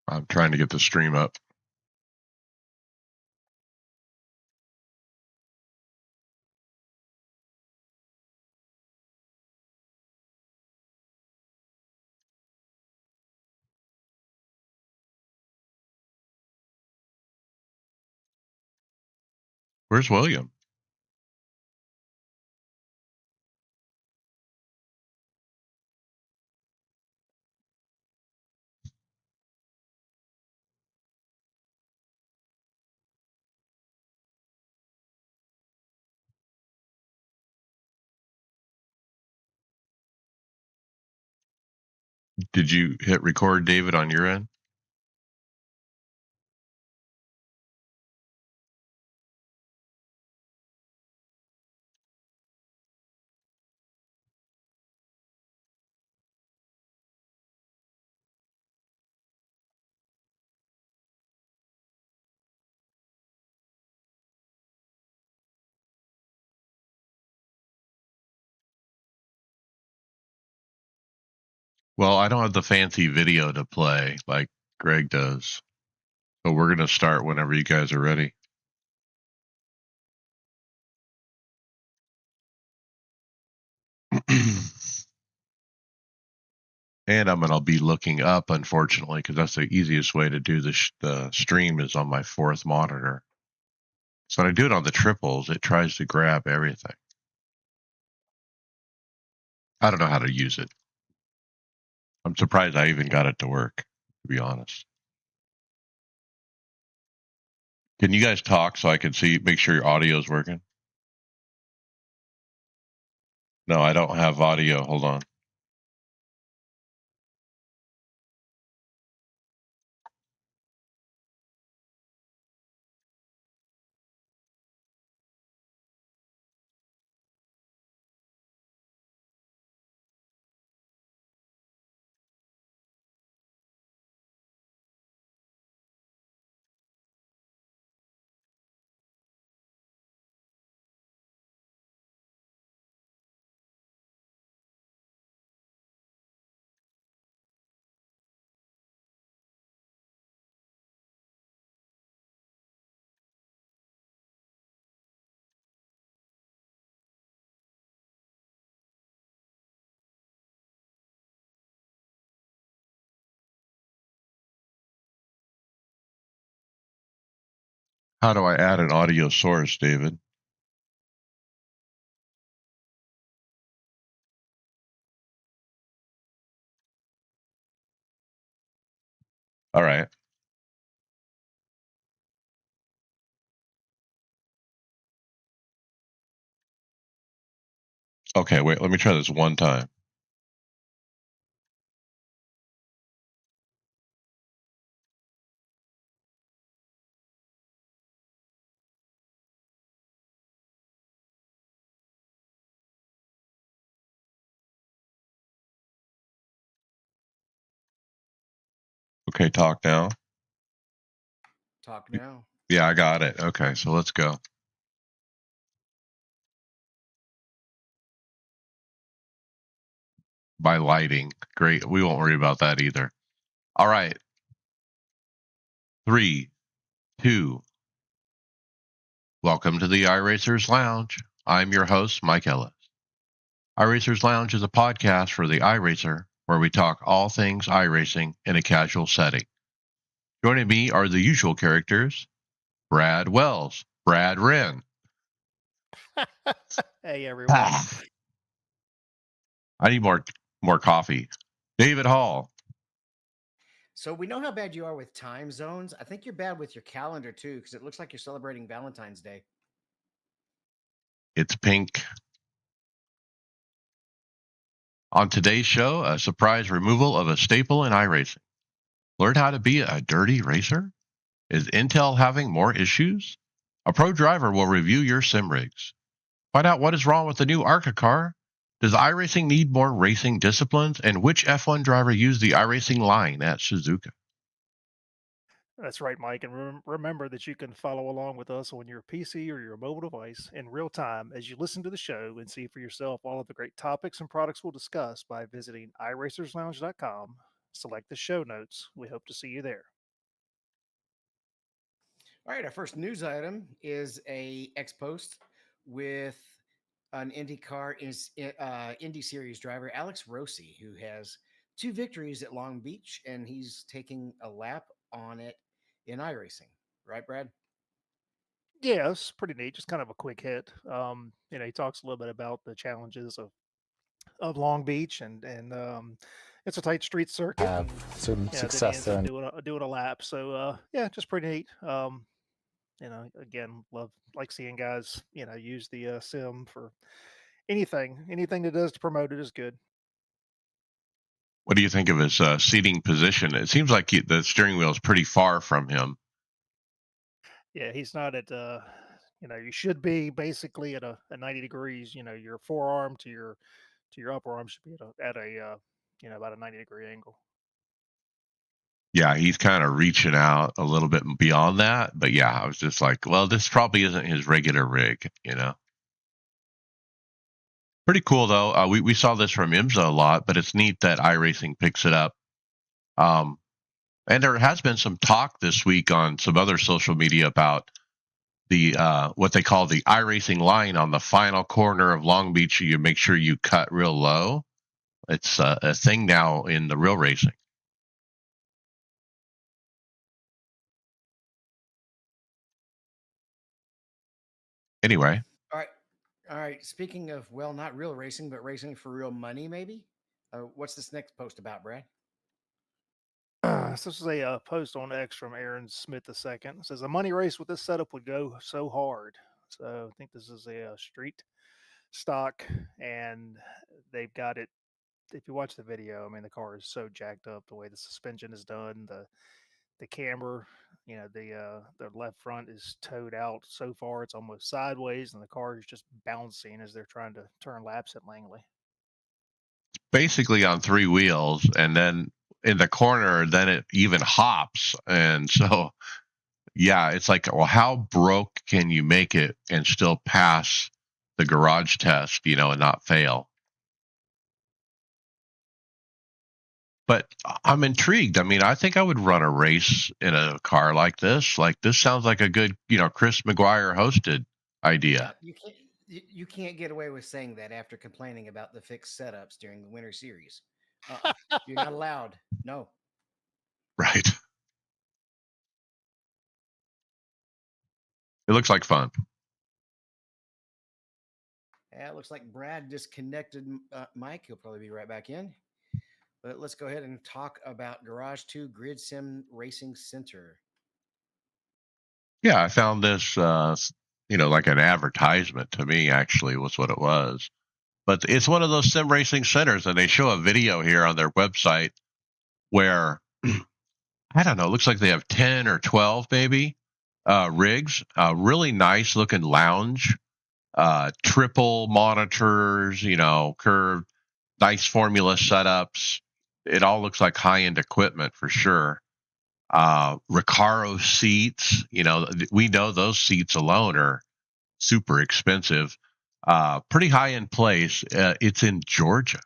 I'm trying to get the stream up. Where's William? Did you hit record, David, on your end? Well, I don't have the fancy video to play like Greg does. So we're going to start whenever you guys are ready. And I'm going to be looking up, unfortunately, because that's the easiest way to do the stream is on my fourth monitor. So when I do it on the triples, it tries to grab everything. I don't know how to use it. I'm surprised I even got it to work, to be honest. Can you guys talk so I can see, make sure your audio is working? No, I don't have audio. Hold on. How do I add an audio source, David? All right. Okay, wait, let me try this one time. Okay, talk now. Talk now. Yeah, I got it. Okay, so let's go. By lighting. Great. We won't worry about that either. All right. 3, 2. Welcome to the iRacers Lounge. I'm your host, Mike Ellis. iRacers Lounge is a podcast for the iRacer where we talk all things iRacing in a casual setting. Joining me are the usual characters, Brad Wells, Brad Wren. Hey, everyone. I need more coffee. David Hall. So we know how bad you are with time zones. I think you're bad with your calendar too, because it looks like you're celebrating Valentine's Day. It's pink. On today's show, a surprise removal of a staple in iRacing. Learn how to be a dirty racer? Is Intel having more issues? A pro driver will review your sim rigs. Find out what is wrong with the new ARCA car. Does iRacing need more racing disciplines? And which F1 driver used the iRacing line at Suzuka? That's right, Mike. And remember that you can follow along with us on your PC or your mobile device in real time as you listen to the show and see for yourself all of the great topics and products we'll discuss by visiting iRacersLounge.com. Select the show notes. We hope to see you there. All right, our first news item is a X post with an Indy Series driver, Alex Rossi, who has two victories at Long Beach, and he's taking a lap on it in iRacing. Right, Brad? Yeah, it's pretty neat. Just kind of a quick hit. He talks a little bit about the challenges of Long Beach, and it's a tight street circuit, Have and some then he success ends there. up doing a lap. So yeah, just pretty neat. Again, love like seeing guys use the sim for anything that does to promote it is good. What do you think of his seating position? It seems like the steering wheel is pretty far from him. Yeah, he's not at you should be basically at a 90 degrees. Your forearm to your upper arm should be at about a 90-degree angle. Yeah, he's kind of reaching out a little bit beyond that. But yeah, I was just like, well, this probably isn't his regular rig, Pretty cool though. We saw this from IMSA a lot, but it's neat that iRacing picks it up. Um, and there has been some talk this week on some other social media about the what they call the iRacing line on the final corner of Long Beach. You make sure you cut real low. It's a thing now in the real racing. Anyway, All right. All right. Speaking of, well, not real racing, but racing for real money, maybe. What's this next post about, Brad? So this is a post on X from Aaron Smith II. It says a money race with this setup would go so hard. So I think this is a street stock, and they've got it. If you watch the video, I mean the car is so jacked up the way the suspension is done, the camber, the left front is towed out so far it's almost sideways, and the car is just bouncing as they're trying to turn laps at Langley. basically on three wheels, and then in the corner, then it even hops. And so, yeah, it's like, well, how broke can you make it and still pass the garage test, and not fail? But I'm intrigued. I mean, I think I would run a race in a car like this. Like this sounds like a good, Chris McGuire hosted Yeah, idea. you can't get away with saying that after complaining about the fixed setups during the Winter Series. Uh-uh. You're not allowed. No. Right. It looks like fun. Yeah, it looks like Brad disconnected Mike. He'll probably be right back in. But let's go ahead and talk about Garage 2 Grid Sim Racing Center. Yeah, I found this, like an advertisement to me, actually, was what it was. But it's one of those sim racing centers, and they show a video here on their website where, I don't know, it looks like they have 10 or 12 maybe rigs, really nice looking lounge, triple monitors, curved, nice formula setups. It all looks like high end equipment for sure. Recaro seats, we know those seats alone are super expensive. Pretty high end place. It's in Georgia.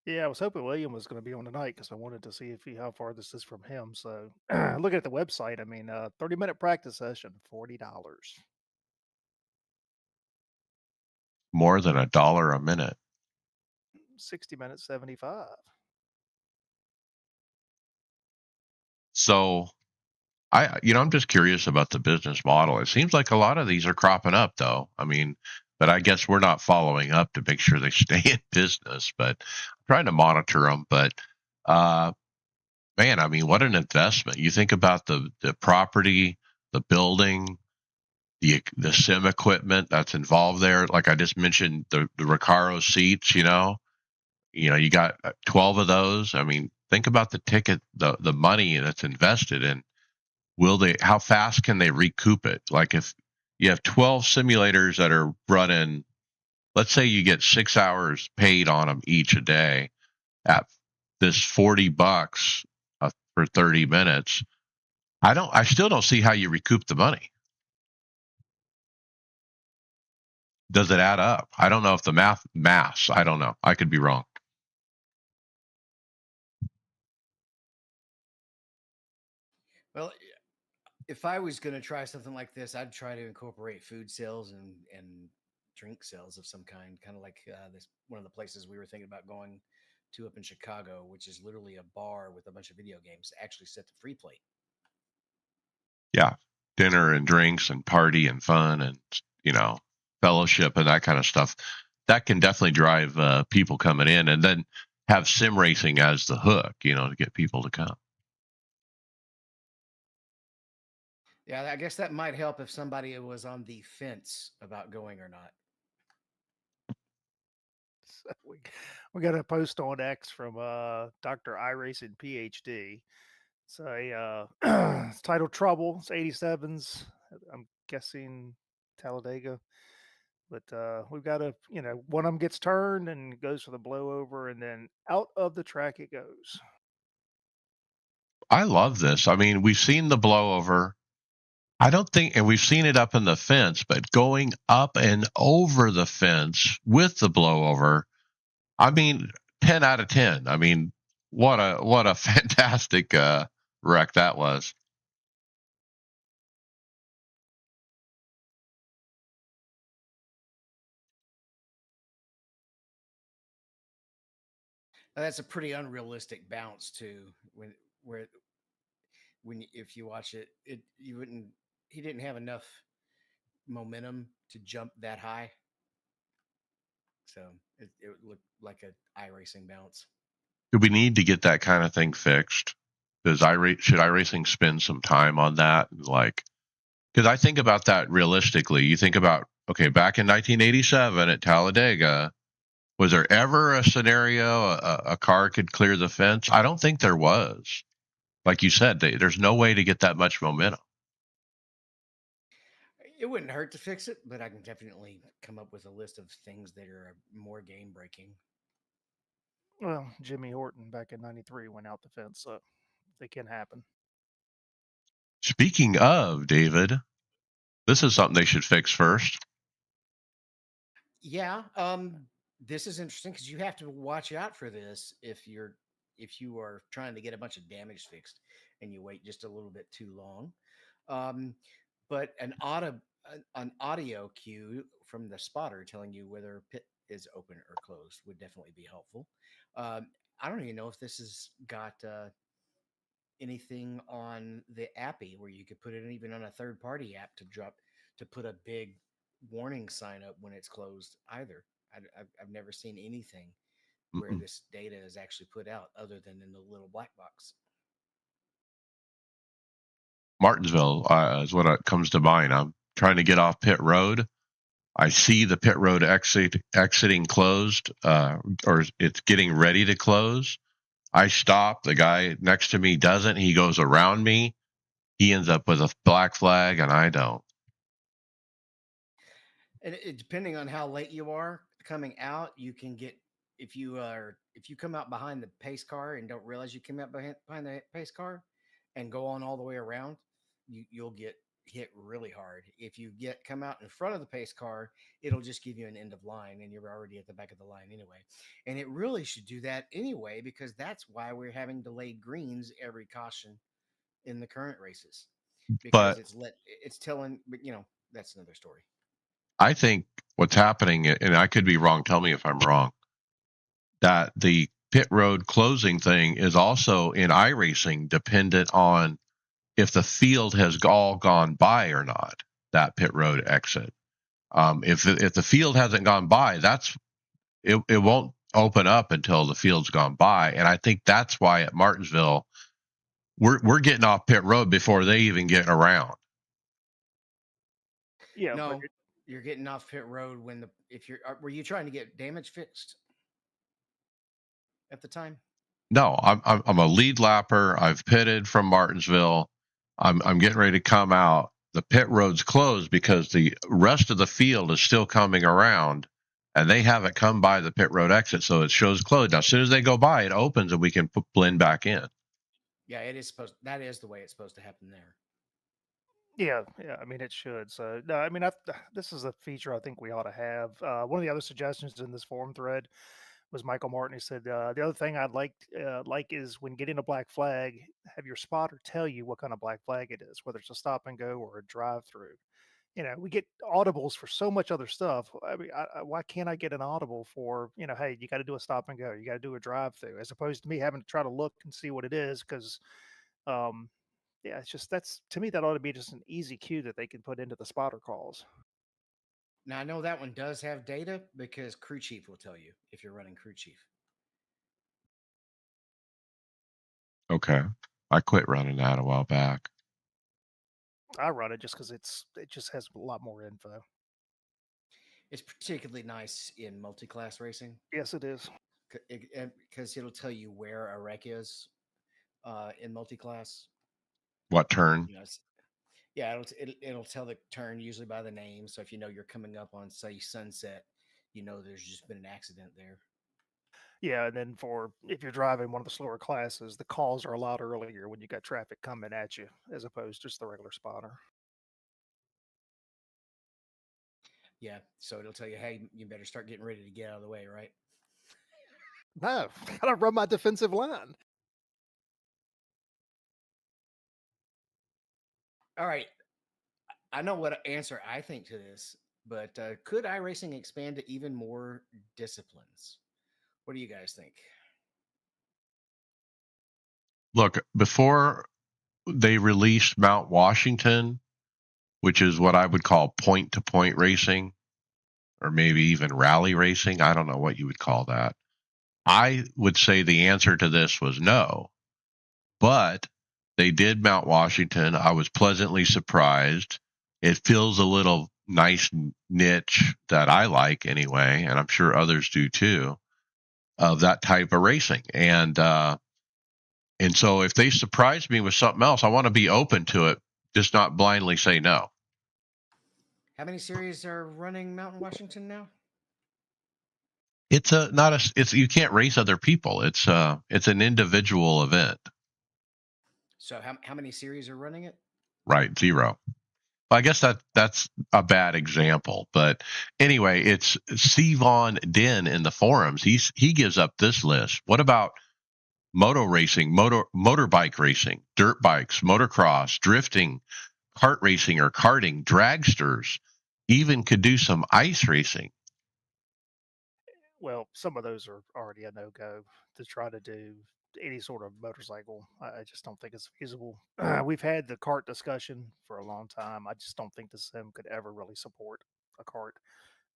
Yeah, I was hoping William was going to be on tonight because I wanted to see how far this is from him. So looking at the website, I mean, 30-minute practice session, $40. More than $1 a minute. 60 minutes, 75. So I'm just curious about the business model. It seems like a lot of these are cropping up though. I mean, but I guess we're not following up to make sure they stay in business, but I'm trying to monitor them. But, uh, man, I mean, what an investment. You think about the property, the building, the sim equipment that's involved there. Like I just mentioned, the Recaro seats, you got 12 of those. I mean, think about the ticket, the money that's invested in. How fast can they recoup it? Like if you have 12 simulators that are running, let's say you get 6 hours paid on them each a day at this $40 for 30 minutes. I still don't see how you recoup the money. Does it add up? I don't know if the mass, I don't know. I could be wrong. Well, If I was going to try something like this, I'd try to incorporate food sales and drink sales of some kind of like this one of the places we were thinking about going to up in Chicago, which is literally a bar with a bunch of video games actually set to free play. Yeah, dinner and drinks and party and fun and you know fellowship and that kind of stuff. That can definitely drive people coming in, and then have sim racing as the hook, to get people to come. Yeah, I guess that might help if somebody was on the fence about going or not. So we got a post on X from Dr. iRacing PhD. It's it's titled Trouble. It's 87s. I'm guessing Talladega. But we've got one of them gets turned and goes for the blowover, and then out of the track it goes. I love this. I mean, we've seen the blowover. I don't think, and we've seen it up in the fence, but going up and over the fence with the blowover, I mean, 10 out of 10. I mean, what a fantastic wreck that was. And that's a pretty unrealistic bounce too. Where if you watch it, you wouldn't. He didn't have enough momentum to jump that high, so it looked like a iRacing bounce. Do we need to get that kind of thing fixed? Should iRacing spend some time on that? Like, because I think about that realistically. You think about, okay, back in 1987 at Talladega, was there ever a scenario a car could clear the fence? I don't think there was. Like you said, there's no way to get that much momentum. It wouldn't hurt to fix it, but I can definitely come up with a list of things that are more game breaking. Well, Jimmy Horton back in '93 went out the fence, so they can happen. Speaking of, David, this is something they should fix first. Yeah, this is interesting because you have to watch out for this if you are trying to get a bunch of damage fixed and you wait just a little bit too long. Um, but an audio cue from the spotter telling you whether a pit is open or closed would definitely be helpful. Um, I don't even know if this has got anything on the appy where you could put it even on a third party app to put a big warning sign up when it's closed either. I've never seen anything where Mm-mm. this data is actually put out other than in the little black box. Martinsville is what comes to mind. I'm trying to get off pit road. I see the pit road exiting closed, or it's getting ready to close. I stop. The guy next to me doesn't. He goes around me. He ends up with a black flag, and I don't. And depending on how late you are coming out, you can get if you come out behind the pace car and don't realize you came out behind the pace car and go on all the way around, you'll get hit really hard. If you get come out in front of the pace car, it'll just give you an end of line and you're already at the back of the line anyway. And it really should do that anyway because that's why we're having delayed greens every caution in the current races because But it's telling, but that's another story. I think what's happening, and I could be wrong. Tell me if I'm wrong. That the pit road closing thing is also in iRacing dependent on if the field has all gone by or not. That pit road exit. If the field hasn't gone by, it won't open up until the field's gone by. And I think that's why at Martinsville we're getting off pit road before they even get around. Yeah, but No, you're getting off pit road when the if you're were you trying to get damage fixed at the time? No, I'm a lead lapper. I've pitted from Martinsville. I'm getting ready to come out. The pit road's closed because the rest of the field is still coming around, and they haven't come by the pit road exit, so it shows closed. Now, as soon as they go by, it opens and we can blend back in. Yeah, it is supposed. That is the way it's supposed to happen there. yeah. I mean, it should. So no, I mean, this is a feature I think we ought to have. One of the other suggestions in this forum thread was Michael Martin. He said the other thing I'd like is when getting a black flag, have your spotter tell you what kind of black flag it is, whether it's a stop and go or a drive through. We get audibles for so much other stuff. I mean, why can't I get an audible for, hey, you got to do a stop and go, you got to do a drive through, as opposed to me having to try to look and see what it is? Because, um, yeah, it's just that's to me that ought to be just an easy cue that they can put into the spotter calls. Now I know that one does have data because crew chief will tell you if you're running crew chief. Okay. I quit running that a while back. I run it just because it just has a lot more info. It's particularly nice in multi-class racing Yes, it is. because it'll tell you where a wreck is in multi-class. What turn? You know, yeah, it'll tell the turn usually by the name. So if you know you're coming up on say Sunset, you know there's just been an accident there. Yeah, and then for if you're driving one of the slower classes, the calls are a lot earlier when you got traffic coming at you, as opposed to just the regular spotter. Yeah, so it'll tell you, hey, you better start getting ready to get out of the way, right? No, gotta run my defensive line. All right, I know what answer I think to this, but could iRacing expand to even more disciplines? What do you guys think? Look, before they released Mount Washington, which is what I would call point to point racing, or maybe even rally racing. I don't know what you would call that. I would say the answer to this was no, but they did Mount Washington. I was pleasantly surprised. It feels a little nice niche that I like anyway, and I'm sure others do too, of that type of racing. And so if they surprise me with something else, I want to be open to it, just not blindly say no. How many series are running Mountain Washington now? It's a not a it's you can't race other people. It's an individual event. So how many series are running it? Right, zero. I guess that's a bad example, but anyway, it's Sivan Den in the forums. He gives up this list. What about moto racing, motorbike racing, dirt bikes, motocross, drifting, kart racing or karting, dragsters, even could do some ice racing. Well, some of those are already a no go to try to do any sort of motorcycle. I just don't think it's feasible. We've had the cart discussion for a long time. I just don't think the sim could ever really support a cart.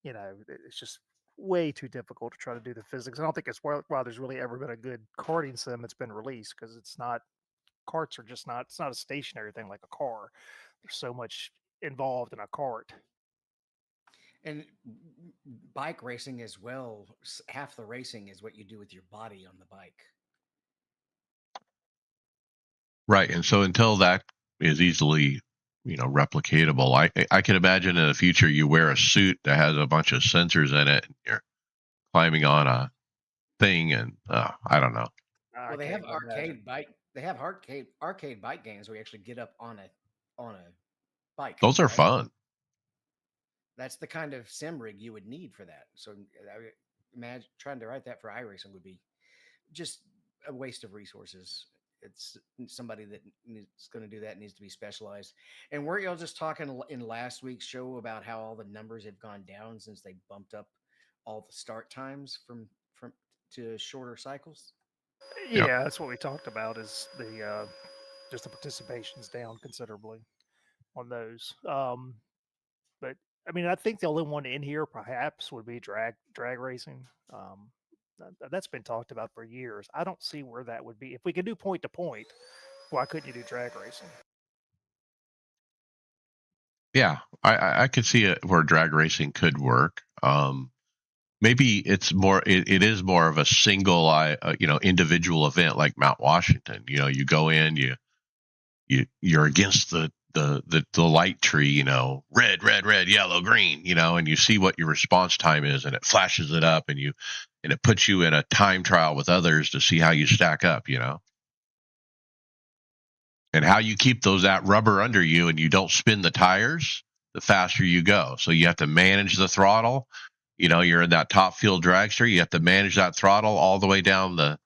It's just way too difficult to try to do the physics. I don't think it's why there's really ever been a good karting sim that's been released, because it's not carts are just not it's not a stationary thing like a car. There's so much involved in a cart. And bike racing as well. Half the racing is what you do with your body on the bike. Right. And so until that is easily, replicatable, I can imagine in the future you wear a suit that has a bunch of sensors in it and you're climbing on a thing and I don't know. I Well, they can't have even imagine. arcade bike. They have arcade bike games where you actually get up on a bike, Those are right? fun. That's the kind of sim rig you would need for that. So imagine trying to write that for iRacing would be just a waste of resources. It's somebody that is going to do that needs to be specialized. And weren't y'all just talking in last week's show about how all the numbers have gone down since they bumped up all the start times from to shorter cycles? Yep. Yeah, that's what we talked about. Is the just the participation's down considerably on those. But I mean, I think the only one in here perhaps would be drag racing. That's been talked about for years. I don't see where that would be. If we could do point to point, why couldn't you do drag racing? Yeah. I could see it where drag racing could work. Maybe it is more of a single individual event like Mount Washington. You go in, you're against the light tree, red, red, red, yellow, green, and you see what your response time is, and it flashes it up, and it puts you in a time trial with others to see how you stack up, and how you keep that rubber under you and you don't spin the tires the faster you go. So you have to manage the throttle. You're in that top fuel dragster. You have to manage that throttle all the way down the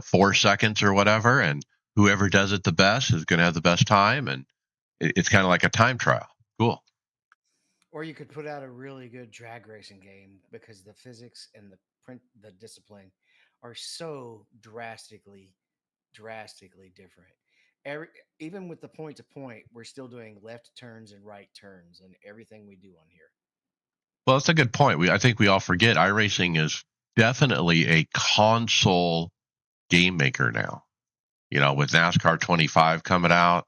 4 seconds or whatever, and whoever does it the best is going to have the best time. And it's kind of like a time trial. Cool. Or you could put out a really good drag racing game because the physics and the discipline are so drastically different. Every Even with the point to point, we're still doing left turns and right turns and everything we do on here. Well, that's a good point. I think we all forget iRacing is definitely a console game maker now. With NASCAR 25 coming out,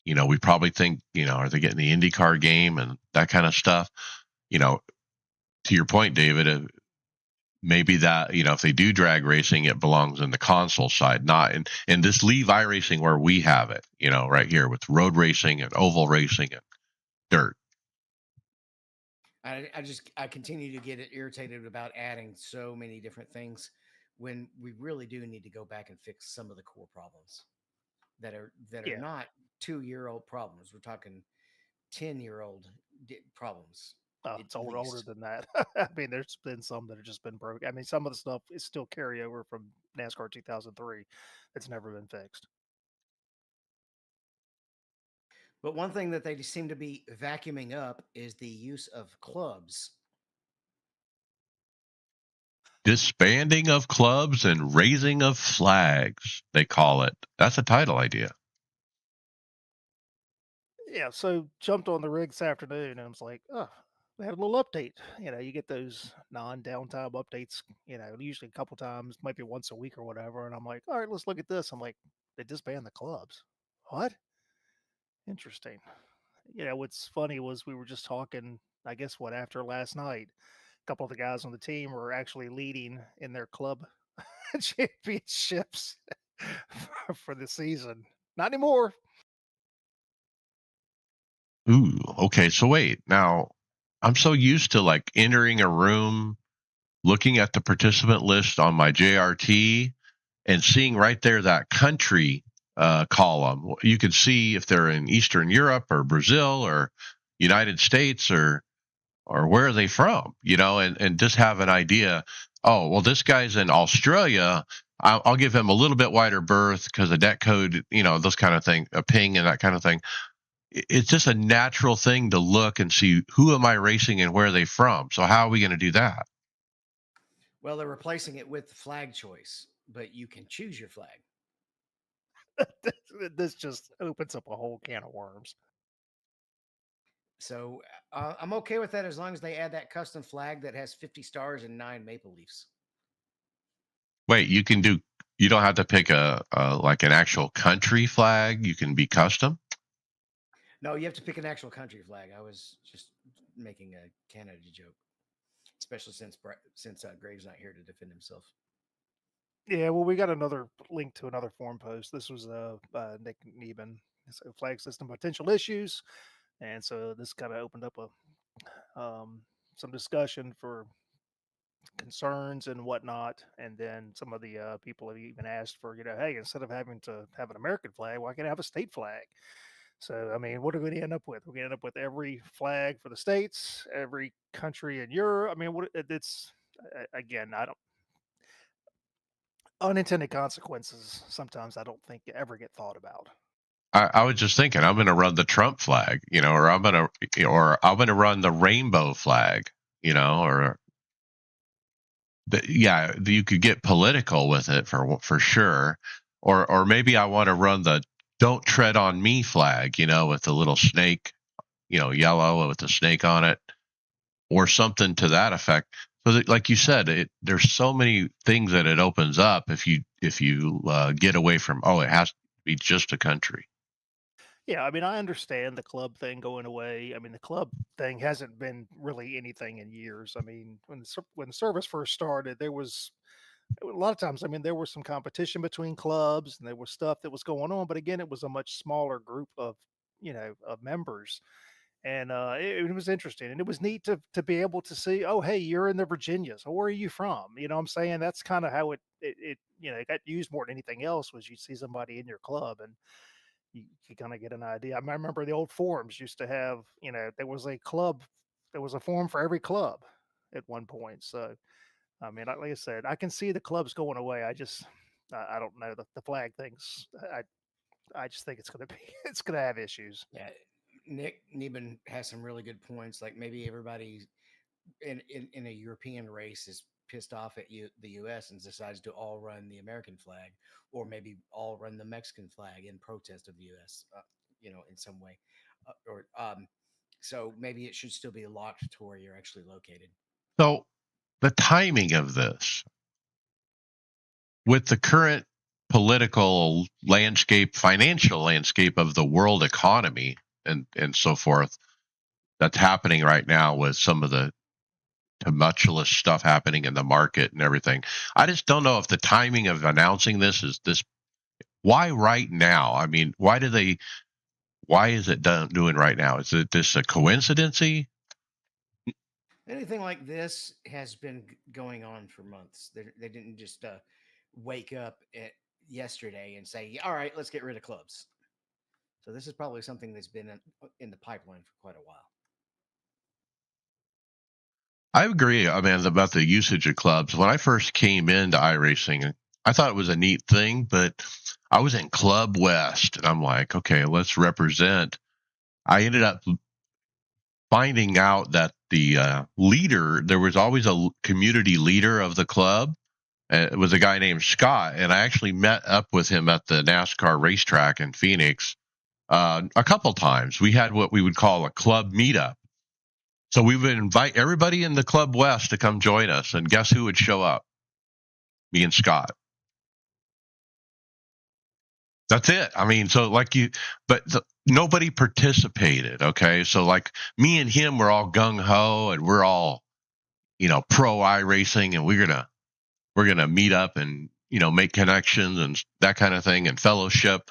we probably think, are they getting the IndyCar game and that kind of stuff? You know, to your point, David, maybe that, if they do drag racing, it belongs in the console side, not in this leave iRacing where we have it, right here with road racing and oval racing and dirt. I continue to get irritated about adding so many different things when we really do need to go back and fix some of the core problems that are Yeah. not 2-year old problems. We're talking 10-year-old problems Oh, at it's older least. than that. I mean, there's been some that have just been broke. I mean, some of the stuff is still carryover from NASCAR 2003. It's never been fixed. But one thing that they seem to be vacuuming up is the use of clubs. Disbanding of clubs and raising of flags, they call it. That's a title idea. Yeah, so jumped on the rig this afternoon and I was like, oh, we had a little update. You get those non-downtime updates, usually a couple times, maybe once a week or whatever. And I'm like, all right, let's look at this. I'm like, they disbanded the clubs. What? Interesting. What's funny was we were just talking, I guess, after last night, a couple of the guys on the team were actually leading in their club championships for the season. Not anymore. Ooh, okay. So wait, now I'm so used to like entering a room, looking at the participant list on my JRT, and seeing right there that country column. You can see if they're in Eastern Europe or Brazil or United States or where are they from, and just have an idea. Oh, well, this guy's in Australia. I'll give him a little bit wider berth because the debt code, those kind of thing, a ping and that kind of thing. It's just a natural thing to look and see who am I racing and where are they from. So how are we going to do that? Well, they're replacing it with the flag choice, but you can choose your flag. This just opens up a whole can of worms. So I'm okay with that as long as they add that custom flag that has 50 stars and 9 maple leaves. Wait, you don't have to pick a like an actual country flag. You can be custom. No, you have to pick an actual country flag. I was just making a Canada joke, especially since Graves not here to defend himself. Yeah, well, we got another link to another forum post. This was Nick Neben. So flag system potential issues, and so this kind of opened up some discussion for concerns and whatnot. And then some of the people have even asked for, hey, instead of having to have an American flag, why can't I have a state flag? So, I mean, what are we going to end up with? We're going to end up with every flag for the states, every country in Europe. I mean, it's again, I don't unintended consequences. Sometimes I don't think ever get thought about. I was just thinking I'm going to run the Trump flag, or I'm going to run the rainbow flag, or yeah, you could get political with it for sure, or maybe I want to run the "Don't Tread on Me" flag, with the little snake, yellow with the snake on it, or something to that effect. So, like you said, there's so many things that it opens up if you get away from it has to be just a country. Yeah, I mean, I understand the club thing going away. I mean, the club thing hasn't been really anything in years. I mean, when the service first started, there was a lot of times. I mean, there was some competition between clubs, and there was stuff that was going on. But again, it was a much smaller group of members, and it was interesting, and it was neat to be able to see. Oh, hey, you're in the Virginias. So where are you from? What I'm saying, that's kind of how it got used more than anything else. Was you see somebody in your club and you kind of get an idea. I remember the old forums used to have, there was a club, there was a forum for every club. at one point. So, I mean, like I said, I can see the clubs going away. I don't know the flag things. I just think it's going to be it's going to have issues. Yeah, Nick Neben has some really good points. Like maybe everybody in a European race is pissed off at the U.S. and decides to all run the American flag, or maybe all run the Mexican flag in protest of the U.S. In some way, or so maybe it should still be locked to where you're actually located. So the timing of this with the current political landscape, financial landscape of the world economy and so forth that's happening right now with some of the tumultuous stuff happening in the market and everything. I just don't know if the timing of announcing this is this. Why right now? I mean, why is it doing right now? Is it just a coincidence? Anything like this has been going on for months. They didn't just wake up yesterday and say, "All right, let's get rid of clubs." So this is probably something that's been in the pipeline for quite a while. I agree. I mean, about the usage of clubs. When I first came into iRacing, I thought it was a neat thing, but I was in Club West, and I'm like, okay, let's represent. I ended up finding out that the leader, there was always a community leader of the club. It was a guy named Scott, and I actually met up with him at the NASCAR racetrack in Phoenix a couple times. We had what we would call a club meetup. So we would invite everybody in the Club West to come join us, and guess who would show up? Me and Scott. That's it. I mean, so nobody participated. Okay, so like me and him were all gung ho, and we're all pro iRacing, and we're gonna meet up and make connections and that kind of thing and fellowship.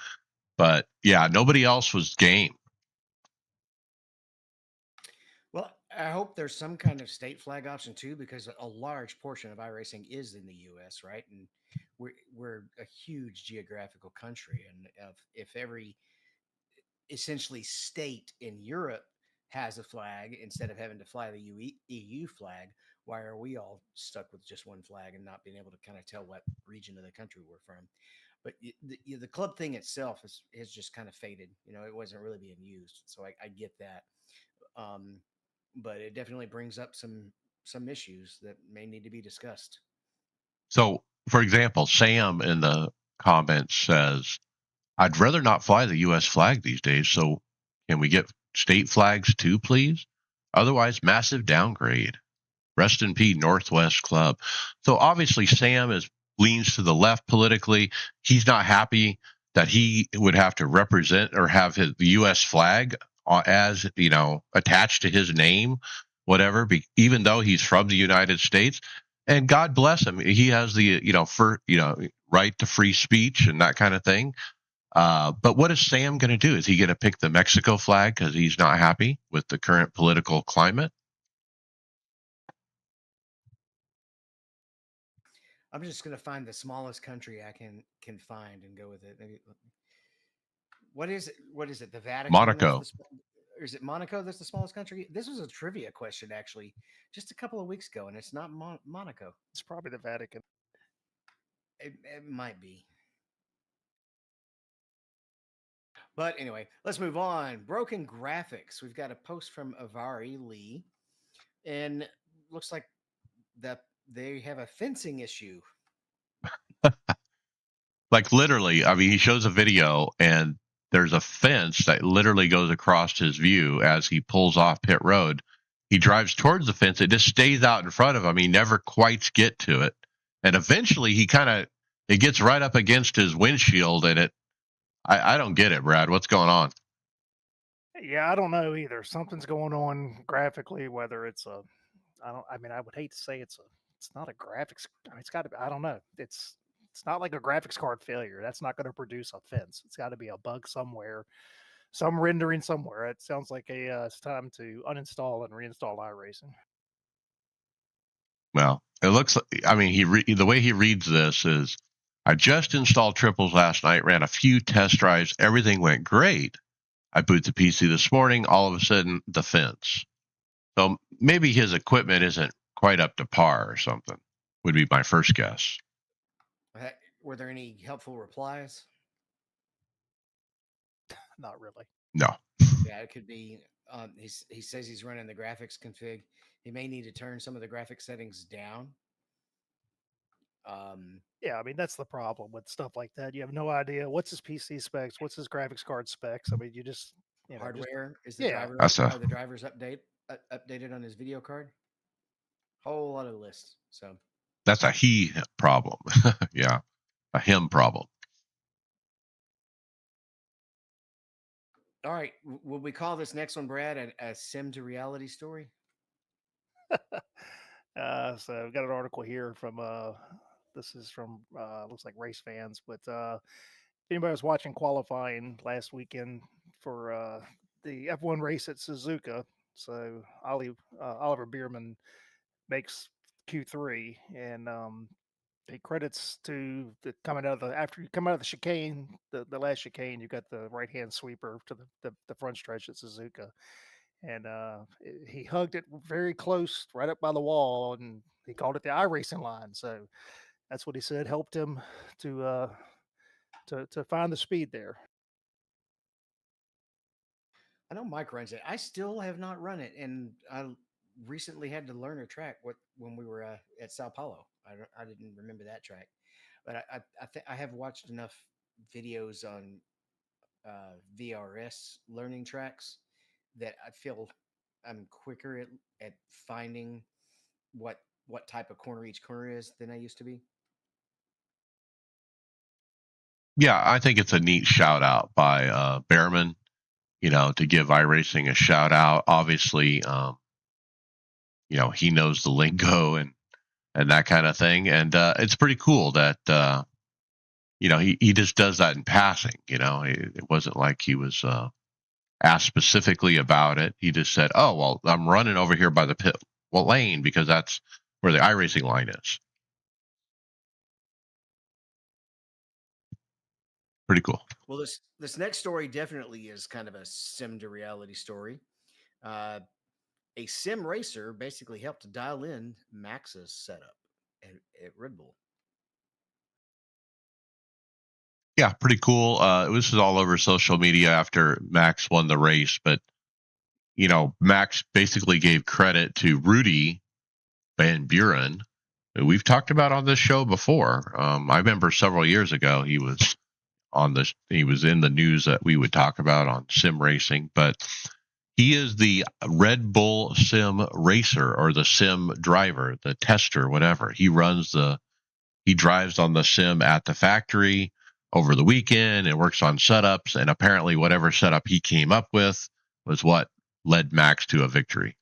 But yeah, nobody else was game. Well, I hope there's some kind of state flag option too, because a large portion of iRacing is in the U.S., right? And we're a huge geographical country, and if every essentially state in Europe has a flag instead of having to fly the EU flag, why are we all stuck with just one flag and not being able to kind of tell what region of the country we're from? But the club thing itself has just kind of faded. It wasn't really being used, so I get that. Um, but it definitely brings up some issues that may need to be discussed. So, for example, Sam in the comments says, "I'd rather not fly the U.S. flag these days. So, can we get state flags too, please? Otherwise, massive downgrade." Rest in peace, Northwest Club. So obviously, Sam leans to the left politically. He's not happy that he would have to represent or have the U.S. flag as attached to his name, whatever. Even though he's from the United States, and God bless him, he has the right to free speech and that kind of thing. But what is Sam going to do? Is he going to pick the Mexico flag because he's not happy with the current political climate? I'm just going to find the smallest country I can find and go with it. Maybe, what is it? What is it? The Vatican? Monaco. Or is it Monaco that's the smallest country? This was a trivia question actually, just a couple of weeks ago, and it's not Monaco. It's probably the Vatican. It might be. But anyway, let's move on. Broken graphics. We've got a post from Avari Lee, and looks like that they have a fencing issue. Like literally, I mean, he shows a video and there's a fence that literally goes across his view as he pulls off pit road. He drives towards the fence. It just stays out in front of him. He never quite get to it. And eventually it gets right up against his windshield and I don't get it, Brad. What's going on? Yeah, I don't know either. Something's going on graphically, whether it's I would hate to say it's not a graphics. I mean, it's got to be, I don't know. It's not like a graphics card failure. That's not going to produce a fence. It's got to be a bug somewhere, some rendering somewhere. It sounds like it's time to uninstall and reinstall iRacing. Well, it looks like, I mean, the way he reads this is, I just installed triples last night, ran a few test drives. Everything went great. I boot the PC this morning. All of a sudden, the fence. So maybe his equipment isn't quite up to par or something. Would be my first guess. Were there any helpful replies? Not really. No. Yeah, it could be. He says he's running the graphics config. He may need to turn some of the graphic settings down. Um, Yeah, I mean that's the problem with stuff like that. You have no idea what's his PC specs, what's his graphics card specs. I mean, you just just hardware is the yeah. driver. That's a Are the drivers updated on his video card? Whole lot of lists. So, that's a he problem. Yeah, a him problem. all right, will we call this next one, Brad, a sim to reality story? So I've got an article here from this is from looks like race fans, but if anybody was watching qualifying last weekend for the F1 race at Suzuka, so Oliver Bierman makes Q3, and he credits to the coming out of the after you come out of the chicane, the last chicane, you got the right hand sweeper to the front stretch at Suzuka, and he hugged it very close, right up by the wall, and he called it the iRacing line. So that's what he said helped him to to find the speed there. I know Mike runs it. I still have not run it, and I recently had to learn a track. What when we were at Sao Paulo, I didn't remember that track, but I have watched enough videos on VRS learning tracks that I feel I'm quicker at finding what what type of corner each corner is than I used to be. Yeah, I think it's a neat shout out by Behrman. To give iRacing a shout out. Obviously, he knows the lingo and that kind of thing, and it's pretty cool that he just does that in passing. It wasn't like he was asked specifically about it. He just said, "Oh, well, I'm running over here by the pit lane because that's where the iRacing line is." Pretty cool. Well, this next story definitely is kind of a sim to reality story. Uh, a sim racer basically helped to dial in Max's setup at Red Bull. Yeah, pretty cool. This is all over social media after Max won the race, but Max basically gave credit to Rudy Van Buren, who we've talked about on this show before. I remember several years ago he was in the news that we would talk about on sim racing, but he is the Red Bull sim racer or the sim driver, the tester, whatever. He drives on the sim at the factory over the weekend and works on setups. And apparently, whatever setup he came up with was what led Max to a victory.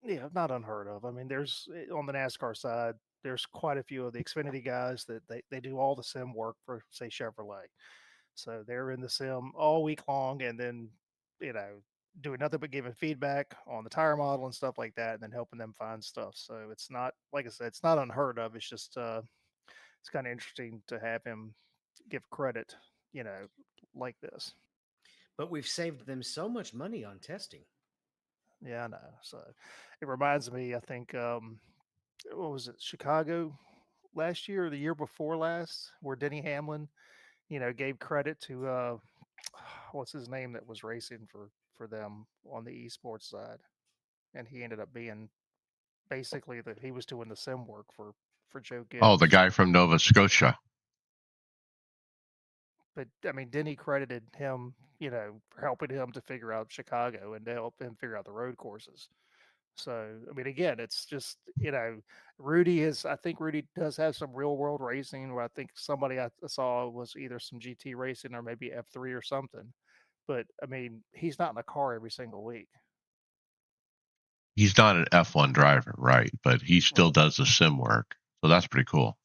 Yeah, not unheard of. I mean, there's on the NASCAR side, there's quite a few of the Xfinity guys that they do all the sim work for, say, Chevrolet. So they're in the sim all week long, and then you know doing nothing but giving feedback on the tire model and stuff like that, and then helping them find stuff. So it's not like I said, it's not unheard of. It's just it's kind of interesting to have him give credit, you know, like this. But we've saved them so much money on testing. Yeah, I know. So it reminds me, I think, what was it, Chicago last year or the year before last, where Denny Hamlin, gave credit to what's his name that was racing for them on the esports side, and he ended up being basically that he was doing the sim work for Joe Oh, the Gibbs. guy from Nova Scotia. But I mean, Denny credited him, for helping him to figure out Chicago and to help him figure out the road courses. So, I mean, again, it's just, I think Rudy does have some real world racing where I think somebody I saw was either some GT racing or maybe F3 or something. But I mean, he's not in a car every single week. He's not an F1 driver, right? But he still Right. does the sim work. So that's pretty cool.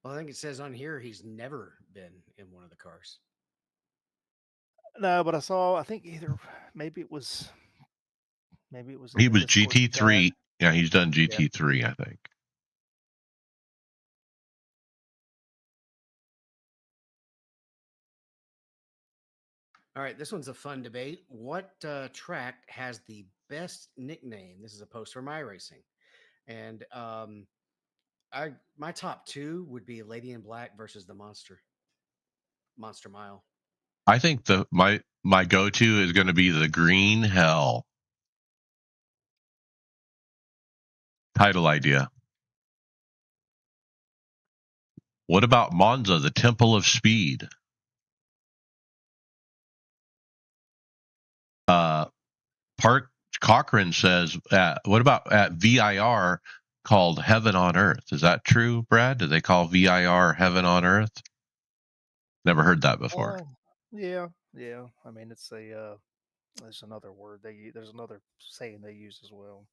Well, I think it says on here he's never been in one of the cars. No, but I think maybe it was in He the was Discord chat. GT3. Yeah, he's done Yeah. GT3, I think. All right, this one's a fun debate. What track has the best nickname. This is a post from iRacing, and I my top two would be Lady in Black versus the Monster Mile. I think my go-to is going to be the Green Hell title idea. What about Monza, the Temple of Speed? Park Cochran says, what about at VIR called Heaven on Earth? Is that true, Brad? Do they call VIR Heaven on Earth? Never heard that before. Yeah. I mean, it's a there's another word there's another saying they use as well.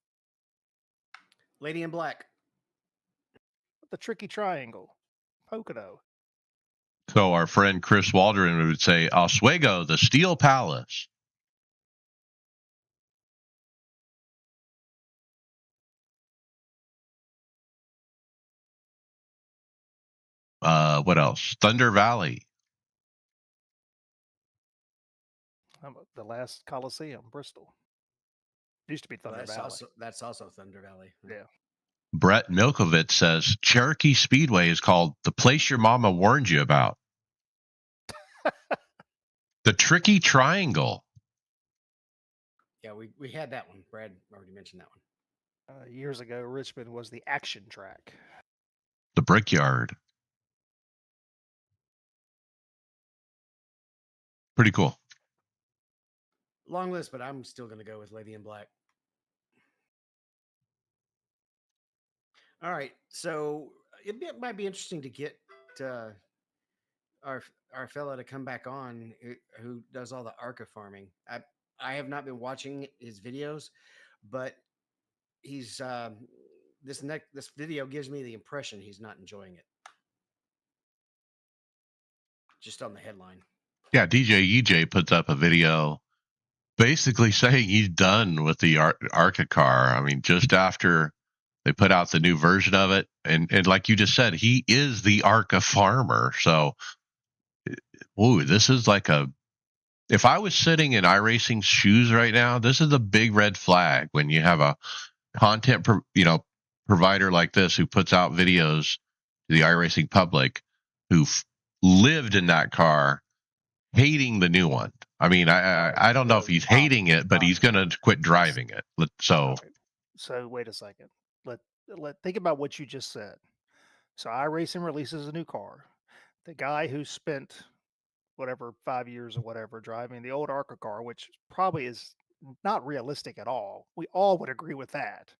Lady in Black. The tricky triangle, Pocono. So our friend Chris Waldron would say, Oswego, the Steel Palace. What else? Thunder Valley. The last Coliseum, Bristol. It used to be Thunder Valley. That's also Thunder Valley. Yeah. Brett Milkovich says Cherokee Speedway is called the place your mama warned you about. The Tricky Triangle. Yeah, we had that one. Brad already mentioned that one. Years ago, Richmond was the action track. The Brickyard. Pretty cool. Long list, but I'm still going to go with Lady in Black. All right, so it might be interesting to get our fella to come back on who does all the ARCA farming. I have not been watching his videos, but he's this video gives me the impression he's not enjoying it. Just on the headline. Yeah, DJ EJ puts up a video basically saying he's done with the ARCA car. I mean, just after they put out the new version of it, and like you just said, he is the ARCA farmer. So, this is like if I was sitting in iRacing's shoes right now, this is a big red flag when you have a content provider like this who puts out videos to the iRacing public who lived in that car, hating the new one. I mean, I don't know if he's hating it, but he's going to quit driving it. So wait a second. Let think about what you just said. So iRacing releases a new car. The guy who spent whatever 5 years or whatever driving the old ARCA car, which probably is not realistic at all. We all would agree with that.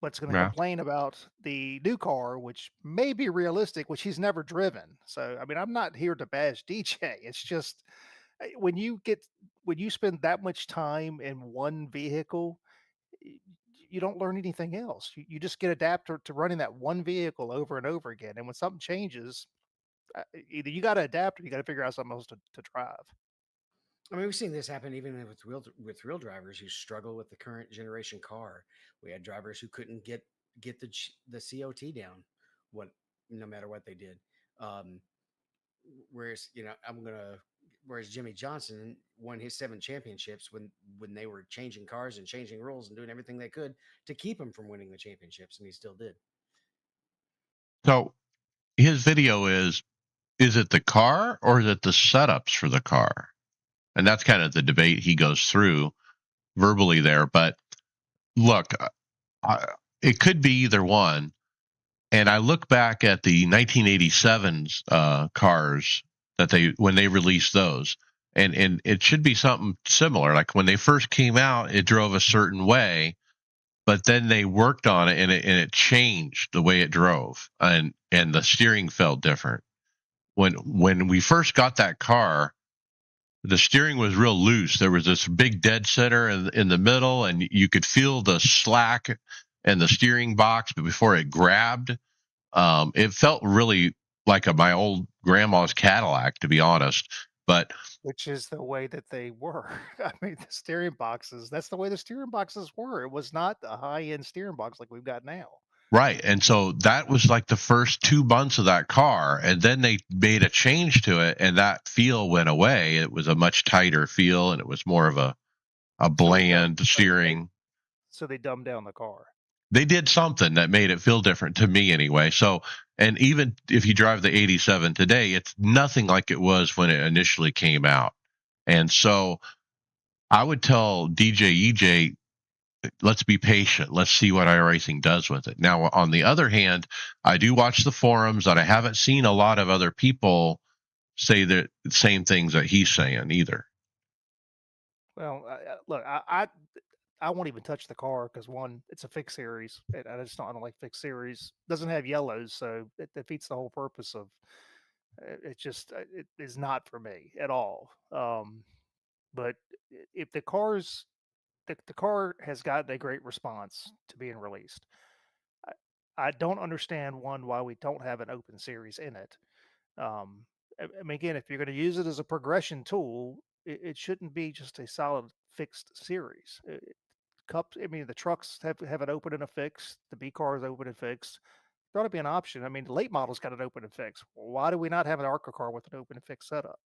But's going to complain about the new car, which may be realistic, which he's never driven. So, I mean, I'm not here to bash DJ. It's just when you spend that much time in one vehicle, you don't learn anything else. You just get adapted to running that one vehicle over and over again. And when something changes, either you got to adapt or you got to figure out something else to drive. I mean, we've seen this happen even with real drivers who struggle with the current generation car. We had drivers who couldn't get the COT down, no matter what they did. Whereas whereas Jimmy Johnson won his 7 championships when they were changing cars and changing rules and doing everything they could to keep him from winning the championships, and he still did. So his video is it the car or is it the setups for the car? And that's kind of the debate he goes through verbally there. But look, it could be either one. And I look back at the 1987's cars when they released those, and it should be something similar. Like when they first came out, it drove a certain way, but then they worked on it and it changed the way it drove, and the steering felt different. When we first got that car, the steering was real loose. There was this big dead center in the middle, and you could feel the slack and the steering box, but before it grabbed, it felt really like my old grandma's Cadillac, to be honest. But which is the way that they were. I mean, the steering boxes, that's the way the steering boxes were. It was not a high-end steering box like we've got now. Right. And so that was like the first 2 months of that car. And then they made a change to it, and that feel went away. It was a much tighter feel, and it was more of a a So they dumb. bland So they steering. so they dumbed down the car. They did something that made it feel different to me anyway. So, and even if you drive the 87 today, it's nothing like it was when it initially came out. And so I would tell DJ EJ, let's be patient. Let's see what iRacing does with it. Now, on the other hand, I do watch the forums, and I haven't seen a lot of other people say the same things that he's saying either. Well, look, I won't even touch the car because one, it's a fixed series. And I don't like fixed series. Doesn't have yellows, so it defeats the whole purpose of. It just it is not for me at all. But if the car has gotten a great response to being released. I, I don't understand one why we don't have an open series in it. I mean, again, if you're going to use it as a progression tool, it shouldn't be just a solid fixed series. Cups, I mean, the trucks have an open and a fixed. The B car is open and fixed. There ought to be an option. I mean, the late model's got an open and fixed. Why do we not have an ARCA car with an open and fixed setup?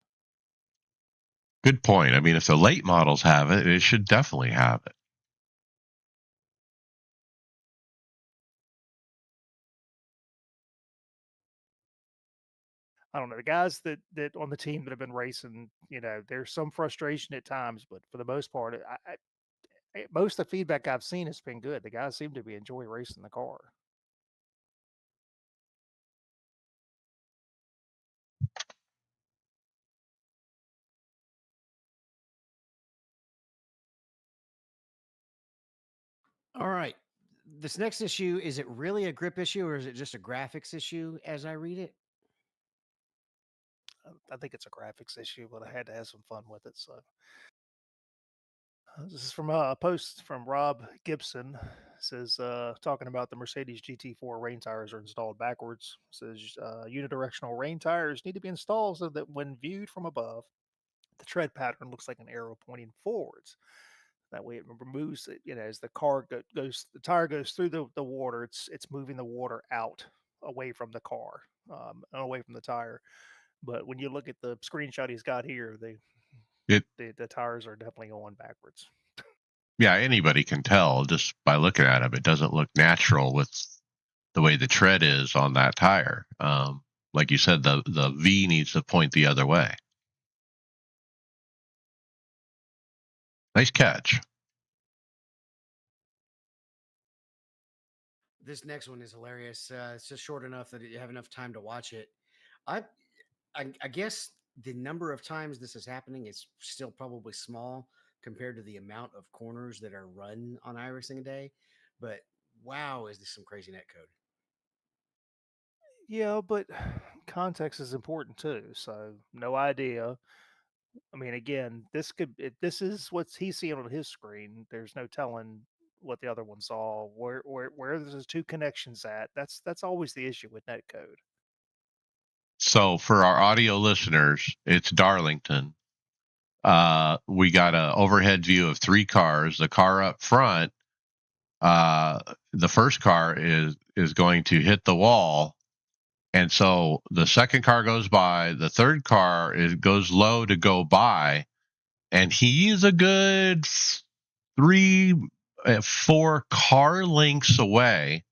Good point. I mean, if the late models have it, it should definitely have it. I don't know. The guys that on the team that have been racing, there's some frustration at times, but for the most part, most of the feedback I've seen has been good. The guys seem to be enjoying racing the car. All right. This next issue, is it really a grip issue or is it just a graphics issue as I read it? I think it's a graphics issue, but I had to have some fun with it. So this is from a post from Rob Gibson. It says talking about the Mercedes GT4 rain tires are installed backwards. It says unidirectional rain tires need to be installed so that when viewed from above, the tread pattern looks like an arrow pointing forwards. That way, it removes it. As the car goes, the tire goes through the water. It's moving the water out away from the car, away from the tire. But when you look at the screenshot he's got here, It, the tires are definitely going backwards. yeah, anybody can tell just by looking at them. It doesn't look natural with the way the tread is on that tire. Like you said, the V needs to point the other way. Nice catch. This next one is hilarious. It's just short enough that you have enough time to watch it. I, I guess the number of times this is happening is still probably small compared to the amount of corners that are run on iRacing a day. But wow, is this some crazy net code? Yeah, but context is important too. So no idea. I mean, again, if this is what he's seeing on his screen. There's no telling what the other one saw. Where there's two connections at. That's always the issue with netcode. So for our audio listeners, it's Darlington. We got an overhead view of three cars. The car up front, uh, the first car is going to hit the wall, and so the second car goes by. The third car goes low to go by, and he's a good three, 4 car lengths away.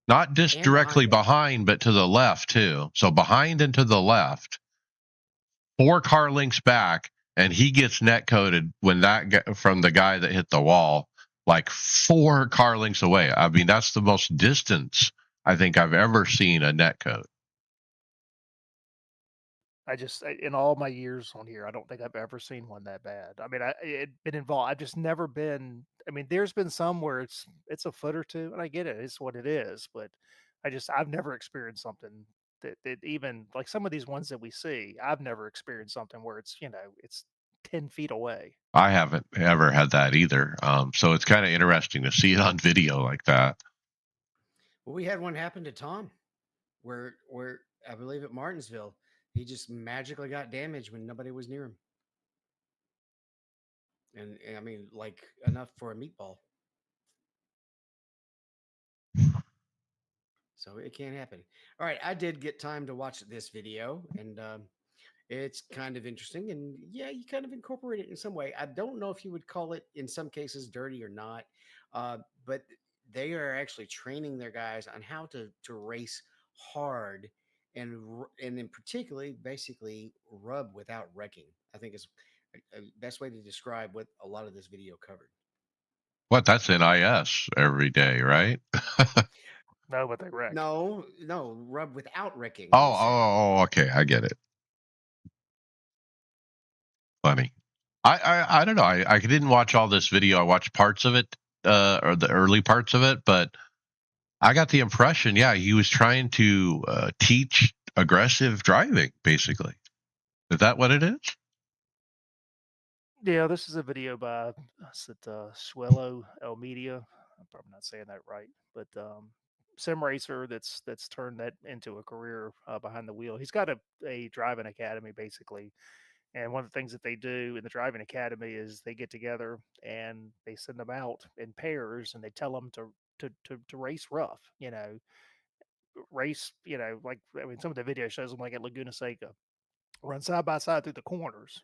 Not just And directly behind him. behind, but to the left too. So behind and to the left, 4 car lengths back, and he gets net coded when from the guy that hit the wall, like 4 car lengths away. I mean, that's the most distance I think I've ever seen a net code. In all my years on here, I don't think I've ever seen one that bad. I mean, it been involved. I've just never been. I mean, there's been some where it's a foot or two, and I get it. It's what it is, but I've never experienced something that even like some of these ones that we see. I've never experienced something where it's 10 feet away. I haven't ever had that either. So it's kind of interesting to see it on video like that. Well, we had one happen to Tom, where I believe at Martinsville, he just magically got damaged when nobody was near him, and I mean, like enough for a meatball. So it can't happen. All right, I did get time to watch this video, and It's kind of interesting, and yeah, you kind of incorporate it in some way. I don't know if you would call it in some cases dirty or not, but they are actually training their guys on how to race hard and in particularly basically rub without wrecking. I think is a best way to describe what a lot of this video covered. What? That's NIS every day, right? No, but they wreck. No, no, rub without wrecking. Oh, You said. oh, oh, okay, I get it. Funny. I don't know. I didn't watch all this video. I watched parts of it, or the early parts of it, but I got the impression, yeah, he was trying to teach aggressive driving, basically. Is that what it is? Yeah, this is a video by Suelo El Media. I'm probably not saying that right, but sim racer that's turned that into a career behind the wheel. He's got a driving academy basically, and one of the things that they do in the driving academy is they get together and they send them out in pairs and they tell them to race rough. Race. Like I mean, some of the video shows them like at Laguna Seca run side by side through the corners.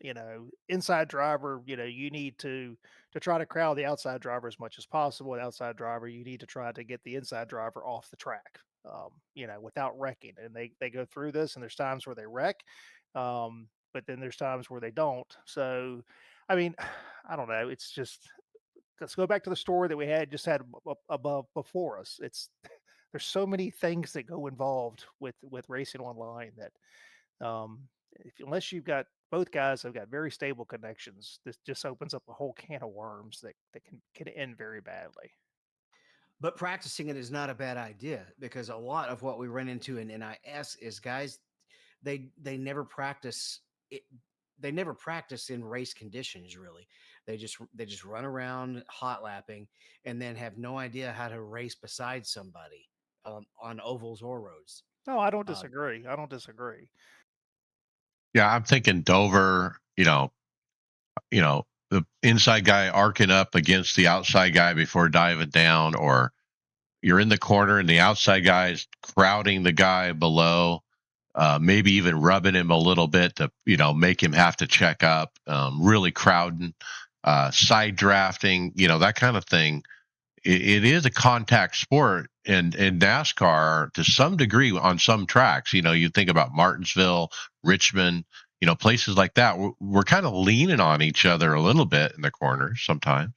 Inside driver, you need to try to crowd the outside driver as much as possible. The outside driver, you need to try to get the inside driver off the track, without wrecking. And they go through this, and there's times where they wreck, but then there's times where they don't. So, I mean, I don't know. It's just let's go back to the story that we had just had above before us. It's there's so many things that go involved with racing online that unless you've got both guys have got very stable connections, this just opens up a whole can of worms that can end very badly. But practicing it is not a bad idea because a lot of what we run into in NIS is guys they never practice it. They never practice in race conditions. Really, they just run around hot lapping and then have no idea how to race beside somebody on ovals or roads. No, I don't Um, disagree. I don't disagree. Yeah, I'm thinking Dover. The inside guy arcing up against the outside guy before diving down, or you're in the corner and the outside guy is crowding the guy below, maybe even rubbing him a little bit to make him have to check up, really crowding, side drafting, that kind of thing. It is a contact sport, and NASCAR to some degree on some tracks. You think about Martinsville, Richmond, places like that. We're kind of leaning on each other a little bit in the corners sometimes.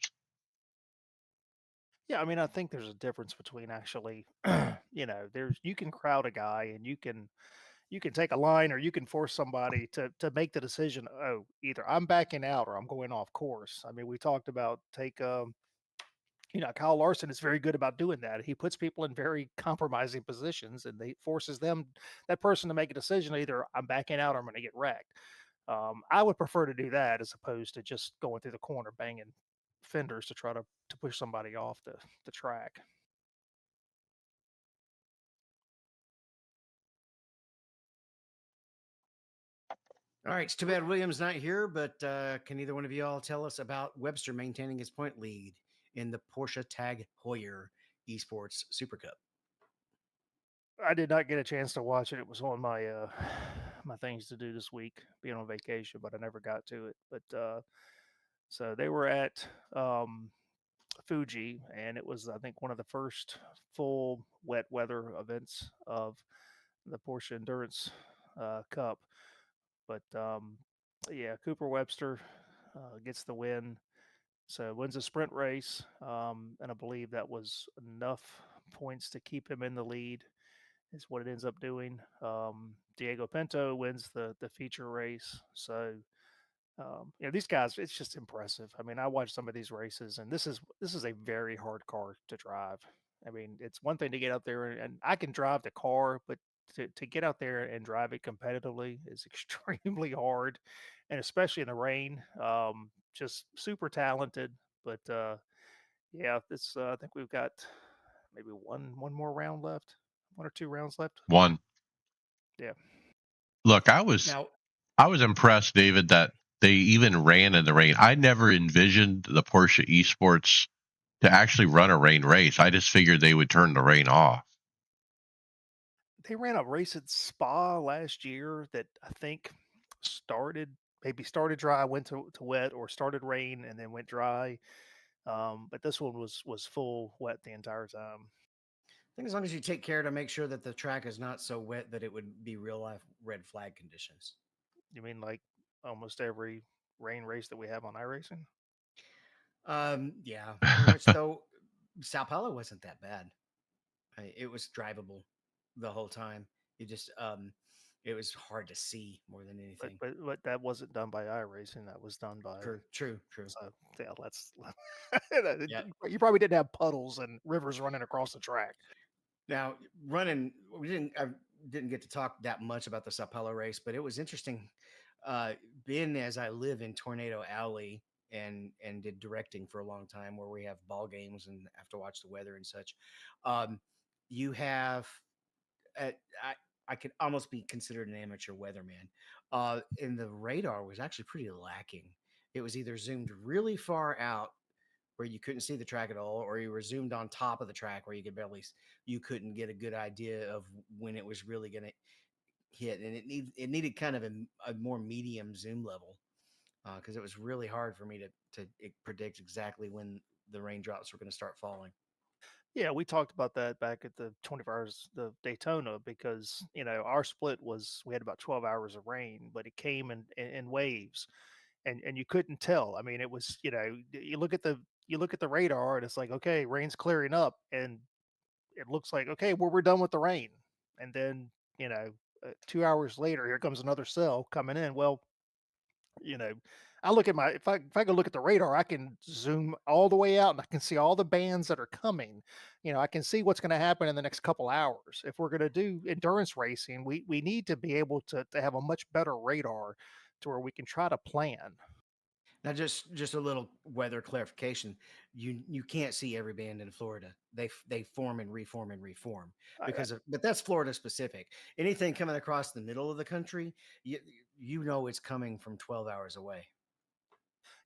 Yeah, I mean, I think there's a difference between actually, there's you can crowd a guy and you can take a line or you can force somebody to make the decision. Oh, either I'm backing out or I'm going off course. I mean, we talked about Kyle Larson is very good about doing that. He puts people in very compromising positions and they forces that person to make a decision. Either I'm backing out or I'm going to get wrecked. I would prefer to do that as opposed to just going through the corner banging fenders to try to push somebody off the track. all right, it's too bad William's not here, but can either one of you all tell us about Webster maintaining his point lead in the Porsche Tag Heuer Esports Super Cup? I did not get a chance to watch it. It was on my my things to do this week, being on vacation, but I never got to it. But so they were at Fuji, and it was I think one of the first full wet weather events of the Porsche Endurance Cup. But yeah, Cooper Webster gets the win. So wins a sprint race, and I believe that was enough points to keep him in the lead. Is what it ends up doing. Diego Pinto wins the feature race. So these guys, it's just impressive. I mean, I watched some of these races, and this is a very hard car to drive. I mean, it's one thing to get out there and I can drive the car, but to get out there and drive it competitively is extremely hard, and especially in the rain. Just super talented, but yeah, this I think we've got maybe one more round left, 1 or 2 rounds left. One. Yeah. Look, I was impressed, David, that they even ran in the rain. I never envisioned the Porsche Esports to actually run a rain race. I just figured they would turn the rain off. They ran a race at Spa last year that I think started dry, went to wet, or started rain and then went dry. But this one was full wet the entire time. I think as long as you take care to make sure that the track is not so wet that it would be real life red flag conditions. You mean like almost every rain race that we have on iRacing? Yeah, pretty much. Though Sao Paulo wasn't that bad. It was drivable the whole time. It was hard to see more than But anything. but but that wasn't done by iRacing. That was done by. True, true, true. So yeah, let's. Yeah. You probably didn't have puddles and rivers running across the track. Now running, I didn't get to talk that much about the Sao Paulo race, but it was interesting. Being as I live in Tornado Alley and did directing for a long time, where we have ball games and have to watch the weather and such. Um, you have uh, I I could almost be considered an amateur weatherman. And the radar was actually pretty lacking. It was either zoomed really far out where you couldn't see the track at all, or you were zoomed on top of the track where you couldn't get a good idea of when it was really going to hit, and it needed kind of a more medium zoom level because it was really hard for me to predict exactly when the raindrops were going to start falling. Yeah, we talked about that back at the 24 hours the Daytona because our split was we had about 12 hours of rain, but it came in waves, and you couldn't tell. I mean, it was you look at the radar and it's like, okay, rain's clearing up, and it looks like, okay, well, we're done with the rain, and then 2 hours later, here comes another cell coming in. Well, you know, I look at my if I go look at the radar, I can zoom all the way out and I can see all the bands that are coming. I can see what's going to happen in the next couple hours. If we're going to do endurance racing, we need to be able to have a much better radar to where we can try to plan. Now, just a little weather clarification: you can't see every band in Florida. They form and reform I, but that's Florida specific. Anything coming across the middle of the country, you know it's coming from 12 hours away.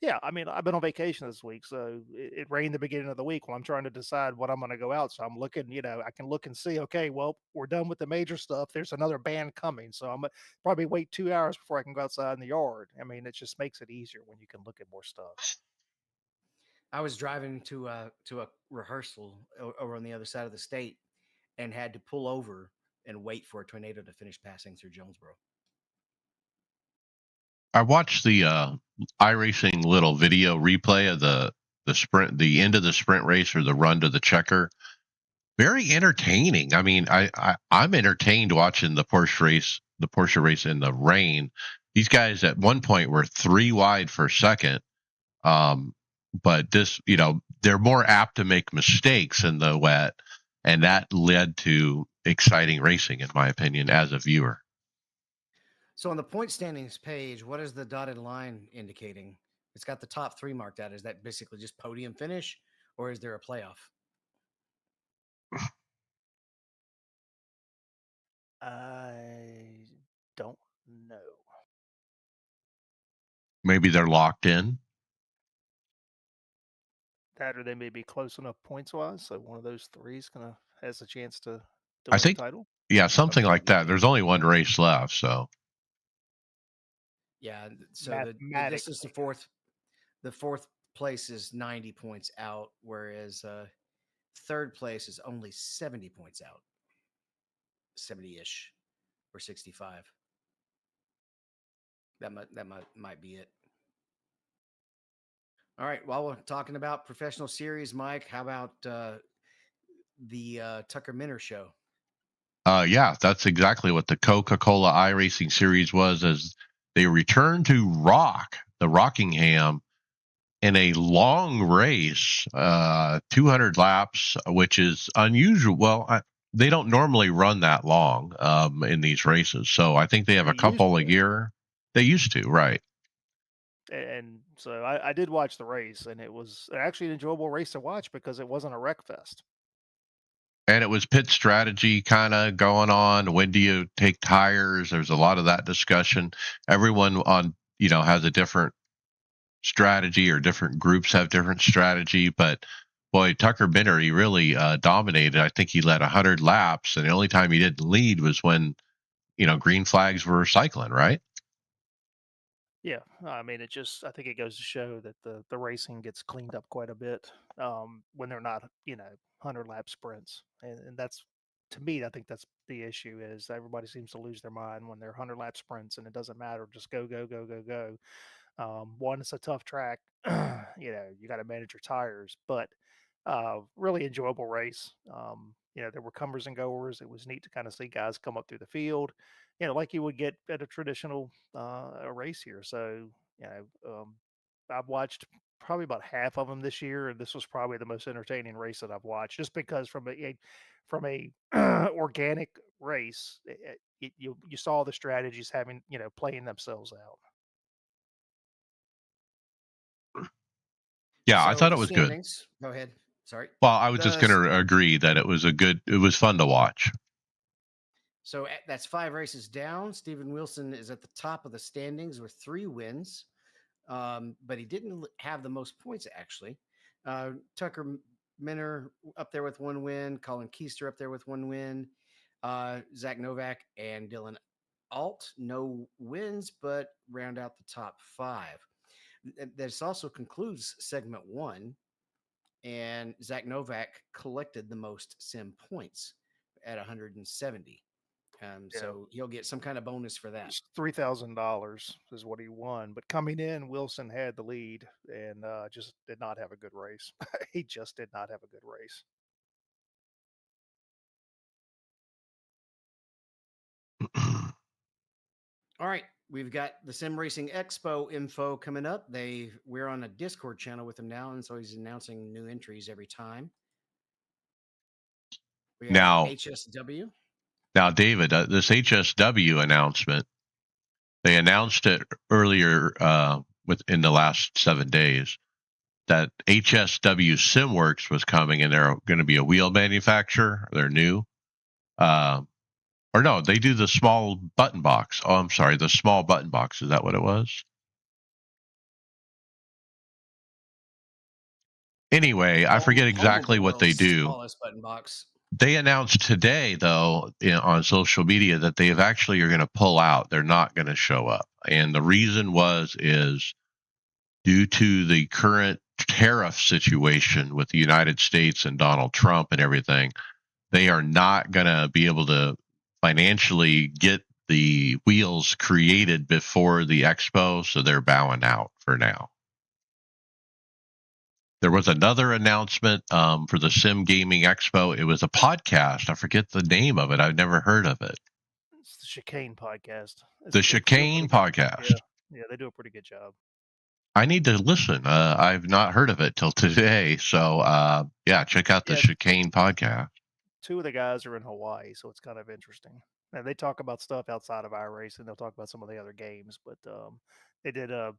Yeah, I mean, I've been on vacation this week, so it rained the beginning of the week while I'm trying to decide what I'm going to go out. So I'm looking, I can look and see, okay, well, we're done with the major stuff. There's another band coming. So I'm probably wait 2 hours before I can go outside in the yard. I mean, it just makes it easier when you can look at more stuff. I was driving to a rehearsal over on the other side of the state and had to pull over and wait for a tornado to finish passing through Jonesboro. I watched the iRacing little video replay of the sprint, the end of the sprint race or the run to the checker. Very entertaining. I mean, I'm entertained watching the Porsche race in the rain. These guys at one point were 3 wide for second. Um, but they're more apt to make mistakes in the wet, and that led to exciting racing, in my opinion, as a viewer. So on the point standings page, what is the dotted line indicating? It's got the top three marked out. Is that basically just podium finish, or is there a playoff? I don't know. Maybe they're locked in. That or they may be close enough points wise, so one of those three is gonna has a chance to I win the think, title. yeah, something Okay. like that. There's only one race left, so Yeah. So this is Mathematically. the fourth place is 90 points out, whereas third place is only 70 points out, 70-ish or 65. That might be it. All right. While we're talking about professional series, Mike, how about the Tucker Minner show? yeah, that's exactly what the Coca-Cola iRacing series was. As they returned to the Rockingham, in a long race, 200 laps, which is unusual. Well, they don't normally run that long in these races, so I think they have They a used couple a to. year. They used to, right? And so I did watch the race, and it was actually an enjoyable race to watch because it wasn't a wreck fest. And it was pit strategy kind of going on. When do you take tires? There's a lot of that discussion. Everyone has a different strategy, or different groups have different strategy. But boy, Tucker Binner, he really dominated. I think he led 100 laps, and the only time he didn't lead was when green flags were cycling, right? Yeah, I mean, I think it goes to show that the racing gets cleaned up quite a bit when they're not, 100 lap sprints, and that's to me, I think that's the issue is everybody seems to lose their mind when they're 100 lap sprints, and it doesn't matter, just go, go, go, go, go. One, it's a tough track. You got to manage your tires, but really enjoyable race. There were comers and goers. It was neat to kind of see guys come up through the field, like you would get at a traditional a race here. So, you know, um, I've watched probably about half of them this year, and this was probably the most entertaining race that I've watched, just because from a organic race, you saw the strategies having playing themselves out. Yeah, I So thought it the was good. standings. Go ahead. Sorry. Well, I was just The going to agree that it was fun to watch. That's 5 races down. Steven Wilson is at the top of the standings with 3 wins, but he didn't have the most points actually. Tucker Minner up there with 1 win. Colin Keister up there with 1 win. Zach Novak and Dylan Alt no wins, but round out the top 5. This also concludes segment 1, and Zach Novak collected the most sim points at 170. Yeah. So he'll get some kind of bonus for that. It's $3,000 is what he won, but coming in, Wilson had the lead and just did not have a good race. He just did not have a good race. All right, we've got the Sim Racing Expo info coming up. We're on a Discord channel with him now, and so he's announcing new entries every time. We got now, HSW. David, this HSW announcement, they announced it earlier within the last 7 days that HSW SimWorks was coming, and they're going to be a wheel manufacturer. They're new. Uh, or no, they do the small button box. Oh, I'm sorry, the small button box. Is that what it was? Anyway, I forget Home of the exactly what they world's do. smallest button box. They announced today, though, on social media that they have actually are going to pull out. They're not going to show up, and the reason is due to the current tariff situation with the United States and Donald Trump and everything. They are not going to be able to financially get the wheels created before the expo, so they're bowing out for now. There was another announcement for the Sim Gaming Expo. It was a podcast. I forget the name of it. I've never heard of it. It's the Chicane podcast. The They do a Chicane pretty good. Yeah, podcast. yeah, they do a pretty good job. I need to listen. I've not heard of it till today. So, yeah, check out the Yeah, Chicane podcast. two of the guys are in Hawaii, so it's kind of interesting. And they talk about stuff outside of iRacing. They'll talk about some of the other games, but they did a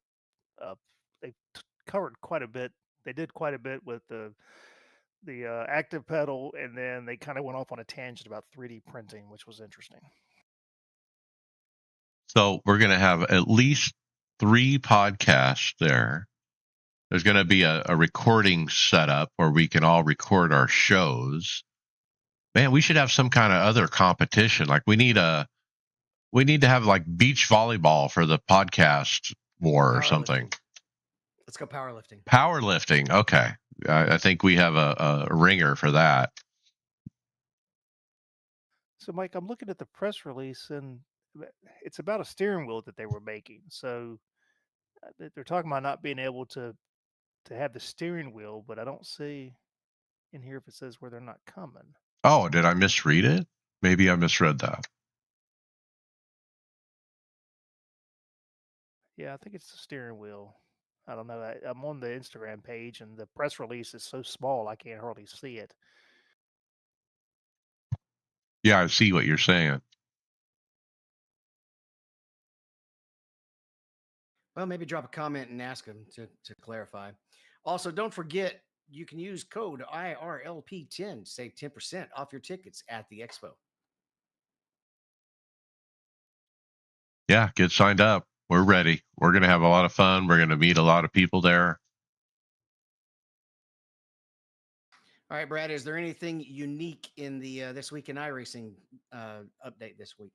covered quite a bit. They did quite a bit with the active pedal, and then they kind of went off on a tangent about 3D printing, which was interesting. So we're going to have at least 3 podcasts there. There's going to be a recording setup where we can all record our shows. Man, we should have some kind of other competition. Like we need to have like beach volleyball for the podcast war or something. Powerlifting. Let's go powerlifting. Powerlifting. Okay. I think we have a ringer for that. So, Mike, I'm looking at the press release, and it's about a steering wheel that they were making. So they're talking about not being able to have the steering wheel, but I don't see in here if it says where they're not coming. Oh, did I misread it? Maybe I misread that. Yeah, I think it's the steering wheel. I don't know. I'm on the Instagram page, and the press release is so small I can't hardly see it. Yeah, I see what you're saying. Well, maybe drop a comment and ask him to clarify. Also, don't forget you can use code IRLP10 to save 10% off your tickets at the expo. Yeah, get signed up. We're ready. We're going to have a lot of fun. We're going to meet a lot of people there. All right, Brad, is there anything unique in the This Week in iRacing update this week?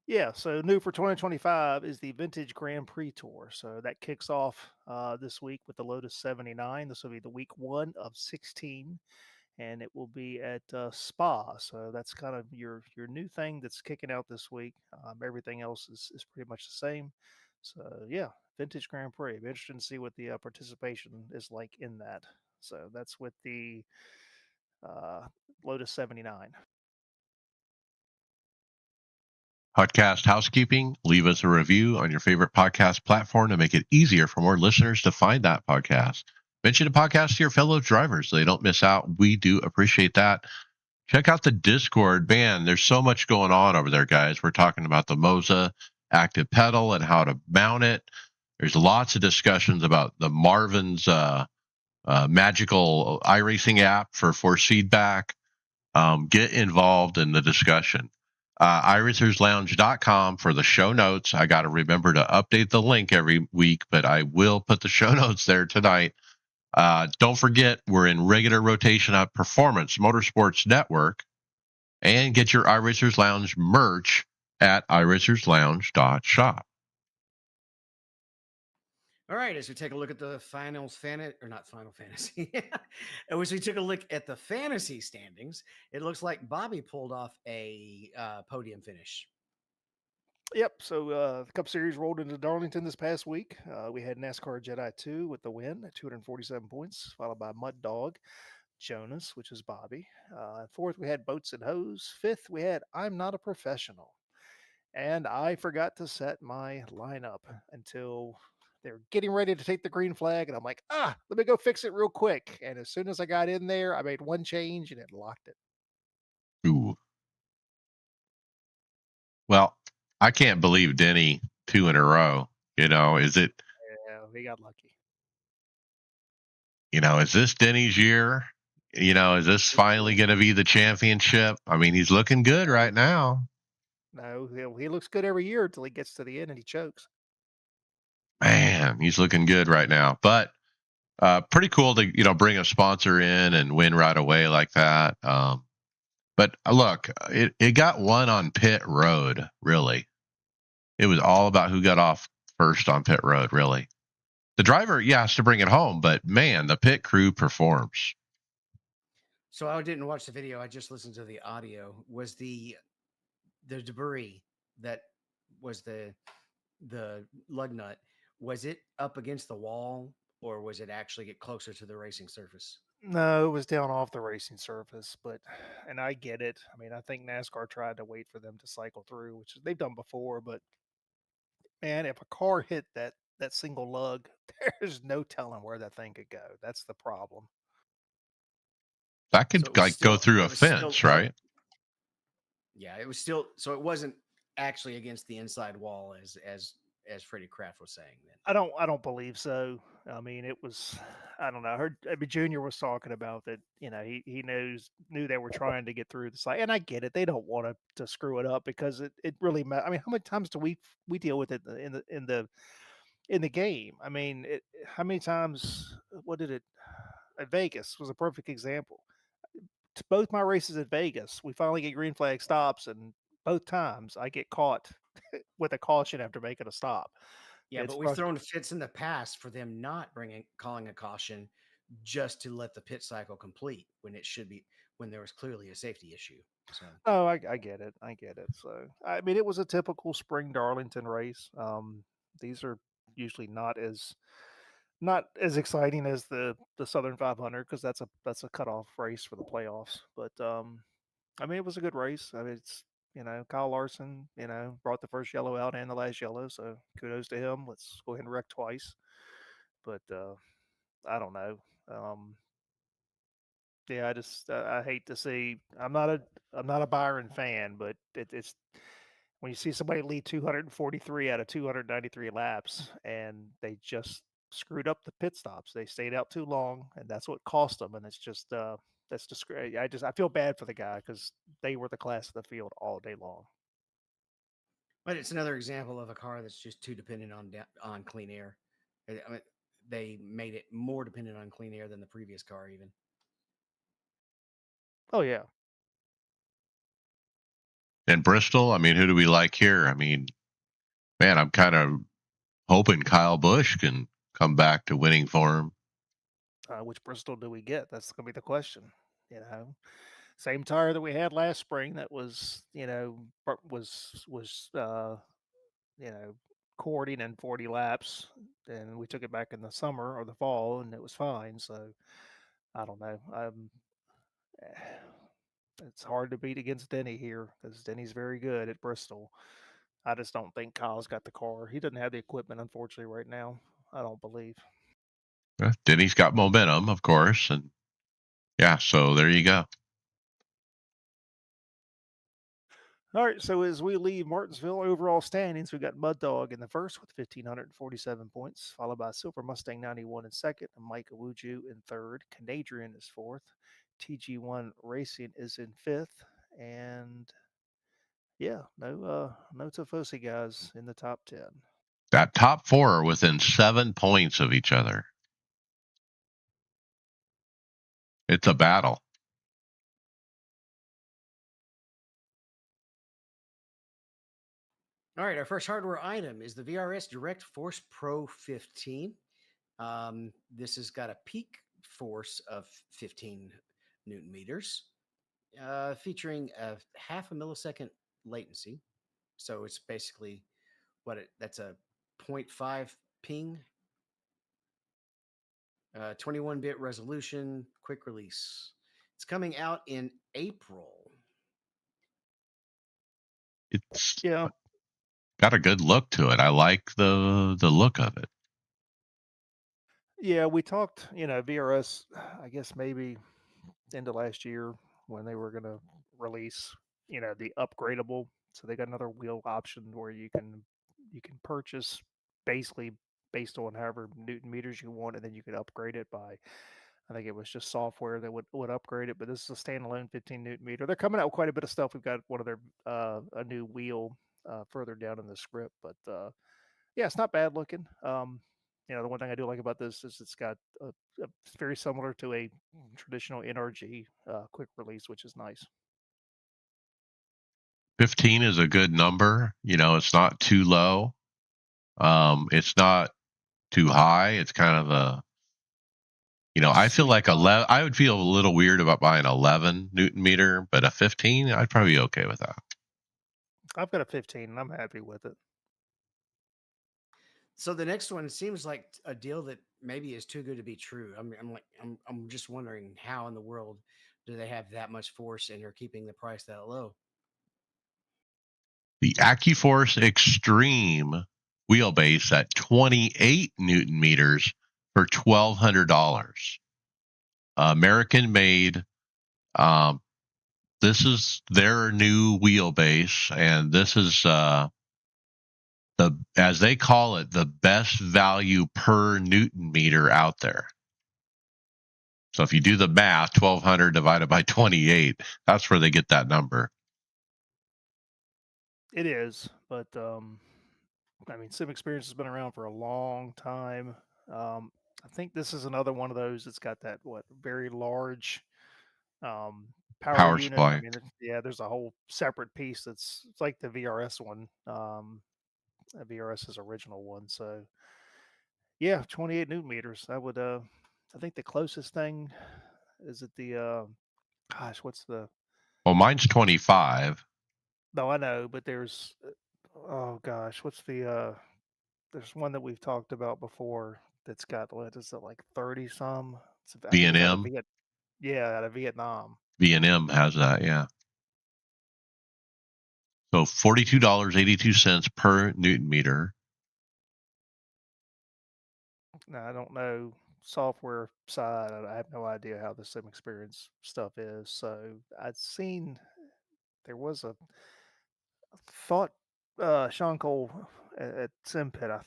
Yeah, so new for 2025 is the Vintage Grand Prix Tour. So that kicks off this week with the Lotus 79. This will be the week one of 16, and it will be at Spa. So that's kind of your new thing that's kicking out this week. Everything else is pretty much the same. So yeah, Vintage Grand Prix. Be interesting to see what the participation is like in that. So that's with the uh, Lotus 79. Podcast housekeeping. Leave us a review on your favorite podcast platform to make it easier for more listeners to find that podcast. Mention the podcast to your fellow drivers so they don't miss out. We do appreciate that. Check out the Discord. Man, there's so much going on over there, guys. We're talking about the Moza active pedal and how to mount it. There's lots of discussions about the Marvin's magical iRacing app for force feedback. Get involved in the discussion. iRacersLounge.com for the show notes. I got to remember to update the link every week, but I will put the show notes there tonight. Don't forget, we're in regular rotation at Performance Motorsports Network, and get your iRacers Lounge merch at iRacersLounge.shop. All right, as we take a look at the finals or not final fantasy, as we took a look at the fantasy standings, it looks like Bobby pulled off a podium finish. Yep. So the Cup Series rolled into Darlington this past week. We had NASCAR Jedi 2 with the win at 247 points, followed by Mud Dog Jonas, which is Bobby. Fourth, we had Boats and Hose. Fifth, we had I'm Not a Professional. And I forgot to set my lineup until they're getting ready to take the green flag. And I'm like, let me go fix it real quick. And as soon as I got in there, I made one change and it locked it. Ooh. Well, I can't believe Denny 2 in a row. Is it, Yeah, we got lucky. is this Denny's year? Is this finally going to be the championship? I mean, he's looking good right now. No, he looks good every year until he gets to the end and he chokes. Man, he's looking good right now. But pretty cool to bring a sponsor in and win right away like that. But look, it got won on pit road. Really, it was all about who got off first on pit road. Really, the driver, yeah, has to bring it home, but man, the pit crew performs. So I didn't watch the video; I just listened to the audio. Was the debris that was the lug nut, was it up against the wall, or was it actually get closer to the racing surface? No, it was down off the racing surface, but and I get it. I mean, I think NASCAR tried to wait for them to cycle through, which they've done before, but man, if a car hit that single lug, there's no telling where that thing could go. That's the problem. That So could like go through a it was still fence, right? yeah, it was still so it wasn't actually against the inside wall as Freddie Kraft was saying then. I don't believe so. I mean, it was I don't know. I mean, Junior was talking about that. He knew they were trying to get through the site, and I get it. They don't want to screw it up because it really. I mean, how many times do we deal with it in the game? I mean, how many times? What did it? At Vegas was a perfect example. To both my races at Vegas, we finally get green flag stops, and both times I get caught with a caution after making a stop. Yeah, It's but we've frust- thrown fits in the past for them not bringing calling a caution just to let the pit cycle complete when it should be when there was clearly a safety issue. So Oh, I get it. I get it. So, I mean, it was a typical spring Darlington race. These are usually not as exciting as the Southern 500 because that's a cutoff race for the playoffs. But I mean, it was a good race. I mean, it's Kyle Larson, brought the first yellow out and the last yellow, so kudos to him. Let's go ahead and wreck twice. But I don't know. Um, yeah, I hate to see. I'm not a Byron fan, but it's when you see somebody lead 243 out of 293 laps and they just screwed up the pit stops. They stayed out too long, and that's what cost them. And it's just that's I feel bad for the guy because they were the class of the field all day long. but it's another example of a car that's just too dependent on clean air. I mean, they made it more dependent on clean air than the previous car even. Oh yeah, In Bristol, I mean, who do we like here? I mean, man, I'm kind of hoping Kyle Busch can come back to winning form. Which Bristol do we get? That's going to be the question. You know, same tire that we had last spring that was, you know, cording in 40 laps, and we took it back in the summer or the fall, and it was fine. So I don't know. It's hard to beat against Denny here because Denny's very good at Bristol. I just don't think Kyle's got the car. He doesn't have the equipment, unfortunately, right now. I don't believe. Denny's got momentum, of course, and yeah, so there you go. All right, so as we leave Martinsville, overall standings, we got Mud Dog in the first with 1,547 points, followed by Silver Mustang 91 in second, and Mike Awuju in third. Canadian is fourth. TG1 Racing is in fifth, and yeah, no Tifosi guys in the top 10. That top four are within 7 points of each other. It's a battle. All right, our first hardware item is the VRS Direct Force Pro 15. This has got a peak force of 15 newton meters, featuring a half a millisecond latency. So it's basically that's a 0.5 ping, 21-bit resolution, quick release. It's coming out in April. It's Yeah, got a good look to it. I like the look of it. yeah, we talked, VRS, I guess maybe into last year when they were going to release, the upgradable. So they got another wheel option where you can purchase basically based on however newton meters you want, and then you could upgrade it by, I think it was just software that would upgrade it. But this is a standalone 15 newton meter. They're coming out with quite a bit of stuff. We've got one of their a new wheel further down in the script, but yeah, it's not bad looking. The one thing I do like about this is it's got it's very similar to a traditional NRG quick release, which is nice. 15 is a good number. It's not too low. It's not too high. It's kind of I feel Sweet like spot. 11. I would feel a little weird about buying 11 newton meter, but a 15, I'd probably be okay with that. I've got a 15, and I'm happy with it. So the next one seems like a deal that maybe is too good to be true. I'm just wondering how in the world do they have that much force and are keeping the price that low? The AccuForce Extreme wheelbase at 28 newton meters for $1,200. American made. Um, this is their new wheelbase, and this is as they call it, the best value per newton meter out there. So if you do the math, 1,200 divided by 28, that's where they get that number. It is, but I mean, Sim Experience has been around for a long time. I think this is another one of those that's got that very large um, power Power unit. I supply. mean, yeah, there's a whole separate piece it's like the VRS one, VRS's original one. So yeah, 28 newton meters. I think the closest thing is at the gosh, what's the? Well, mine's 25. No, I know, but there's oh gosh, what's the? There's one that we've talked about before that's got what is it like 30 some? I think it's out of V&M. Out of Vietnam. V&M has that, yeah. So $42.82 per newton meter. Now I don't know software side. I have no idea how the sim experience stuff is. So I'd seen there was a thought Sean Cole at SimPit. I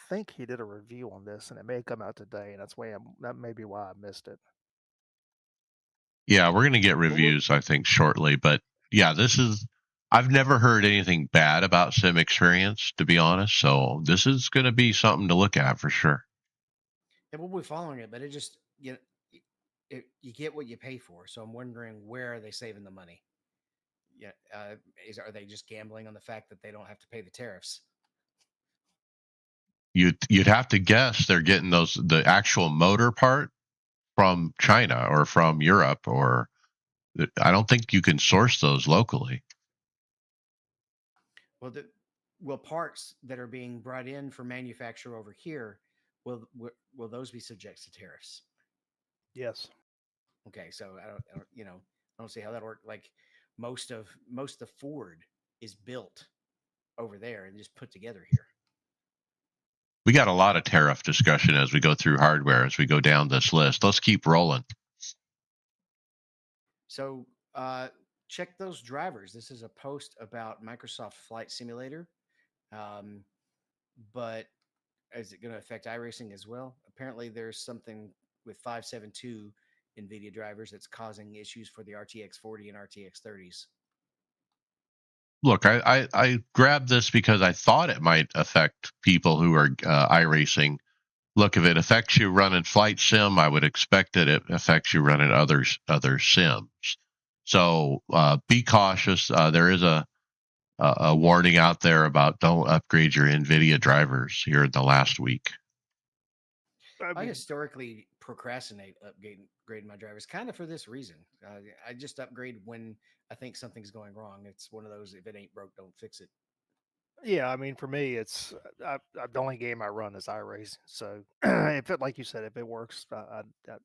think he did a review on this, and it may come out today, and that may be why I missed it. Yeah, we're going to get But we'll, reviews, I think, shortly. But yeah, I've never heard anything bad about Sim Experience, to be honest. So this is going to be something to look at for sure. And we'll be following it, but it just you get what you pay for. So I'm wondering where are they saving the money? Yeah, are they just gambling on the fact that they don't have to pay the tariffs? You'd have to guess they're getting the actual motor part from China or from Europe, or I don't think you can source those locally. Well, will parts that are being brought in for manufacture over here will those be subject to tariffs? Yes. Okay, so I don't see how that works. Like most of Ford is built over there and just put together here. We got a lot of tariff discussion as we go through hardware, as we go down this list. Let's keep rolling. So check those drivers. This is a post about Microsoft Flight Simulator, um, but is it going to affect iRacing as well? Apparently, there's something with 572 NVIDIA drivers that's causing issues for the RTX 40 and RTX 30s. Look, I grabbed this because I thought it might affect people who are iRacing. Look, if it affects you running flight sim, I would expect that it affects you running other sims. So be cautious. There is a warning out there about don't upgrade your NVIDIA drivers here in the last week. I I mean, historically procrastinate upgrading my drivers, kind of for this reason. I just upgrade when I think something's going wrong. It's one of those: if it ain't broke, don't fix it. yeah, I mean, for me, it's the only game I run is iRacing. So if it, like you said, if it works,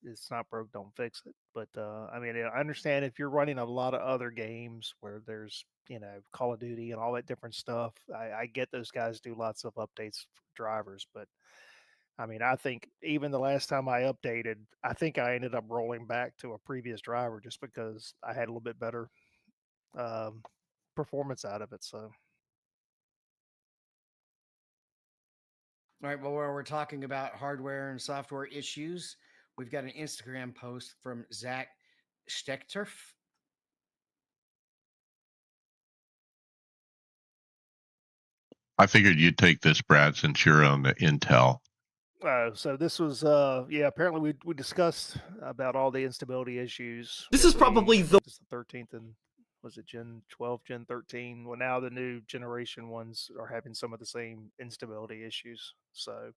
it's not broke, don't fix it. But I mean, I understand if you're running a lot of other games where there's Call of Duty and all that different stuff. I get those guys do lots of updates for drivers, but I mean, I think even the last time I updated, I think I ended up rolling back to a previous driver just because I had a little bit better um, performance out of it. So. All right. Well, while we're talking about hardware and software issues, we've got an Instagram post from Zach Steckturf. I figured you'd take this, Brad, since you're on the Intel. So this was yeah, apparently we discussed about all the instability issues This with is the probably I the think it's the 13th and was it Gen 12, Gen 13? Well, now the new generation ones are having some of the same instability issues. So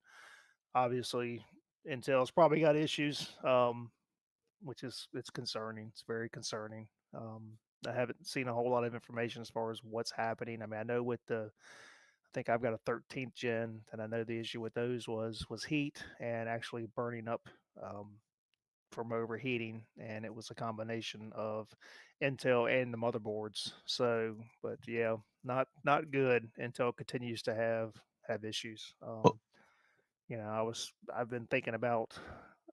obviously Intel's probably got issues, which is it's concerning. It's very concerning. I haven't seen a whole lot of information as far as what's happening. I mean, I know with the I think I've got a 13th gen, and I know the issue with those was heat and actually burning up um, from overheating, and it was a combination of Intel and the motherboards. So, but yeah, not good. Intel continues to have issues. Well, I've been thinking about.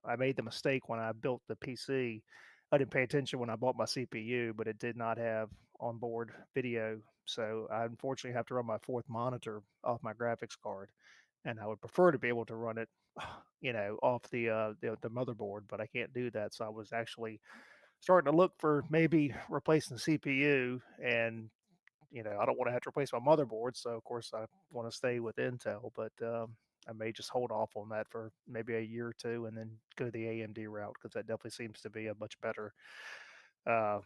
I made the mistake when I built the PC. I didn't pay attention when I bought my CPU, but it did not have onboard video. So I unfortunately have to run my fourth monitor off my graphics card, and I would prefer to be able to run it, off the motherboard, but I can't do that. So I was actually starting to look for maybe replacing the CPU, and I don't want to have to replace my motherboard. So of course I want to stay with Intel, but I may just hold off on that for maybe a year or two, and then go the AMD route because that definitely seems to be a much uh,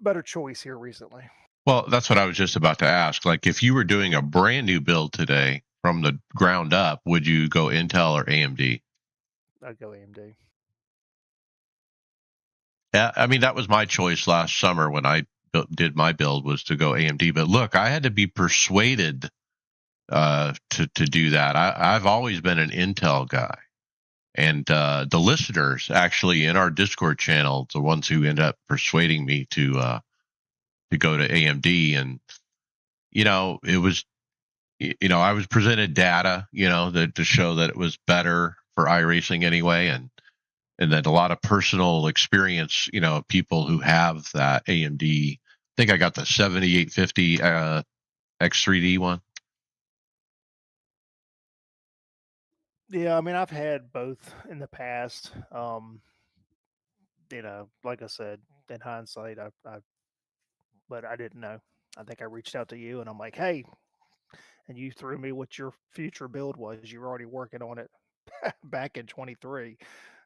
better choice here recently. well, that's what I was just about to ask. Like, if you were doing a brand new build today from the ground up, would you go Intel or AMD? I'd go AMD. Yeah, I mean that was my choice last summer when I did my build was to go AMD. But look, I had to be persuaded to do that. I've always been an Intel guy, and the listeners actually in our Discord channel, the ones who end up persuading me to go to AMD, and it was I was presented data that to show that it was better for iRacing anyway, and that a lot of personal experience, people who have that AMD. I think I got the 7850 X3D one. Yeah, I mean I've had both in the past. Like I said, in hindsight, but I didn't know. I think I reached out to you and I'm like, hey, and you threw me what your future build was. You were already working on it back in 23.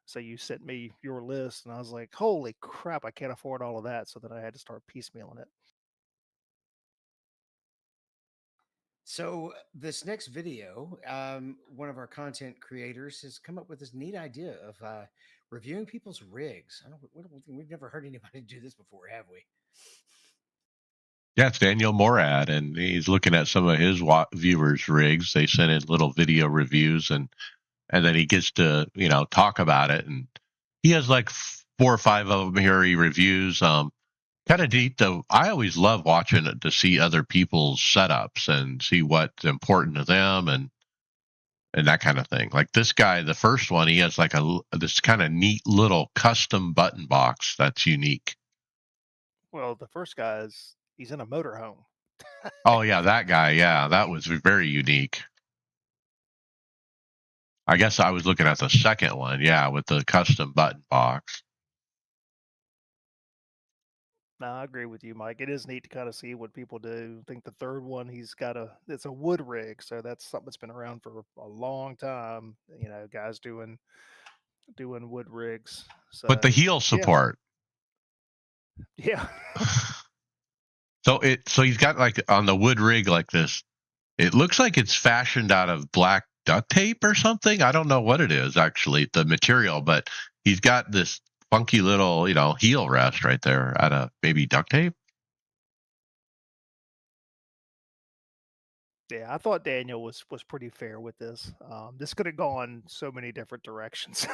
So you sent me your list and I was like, holy crap, I can't afford all of that. So then I had to start piecemealing it. So this next video, one of our content creators has come up with this neat idea of reviewing people's rigs. I don't, we've never heard anybody do this before, have we? Yeah, it's Daniel Morad, and he's looking at some of his viewers' rigs. They send in little video reviews, and then he gets to talk about it. And he has like 4 or 5 of them here. He reviews. Kind of neat though. I always love watching it to see other people's setups and see what's important to them and that kind of thing. Like this guy, the first one, he has like this kind of neat little custom button box that's unique. Well, the first guy is he's in a motorhome. Oh yeah, that guy. Yeah, that was very unique. I guess I was looking at the second one. Yeah, with the custom button box. No, I agree with you, Mike. It is neat to kind of see what people do. I think the third one, he's got it's a wood rig, so that's something that's been around for a long time. Guys doing wood rigs. But the So heel yeah, support. yeah, So he's got like on the wood rig like this. It looks like it's fashioned out of black duct tape or something. I don't know what it is actually, the material, but he's got this funky little, heel rest right there out of maybe duct tape. yeah. I thought Daniel was pretty fair with this. This could have gone so many different directions.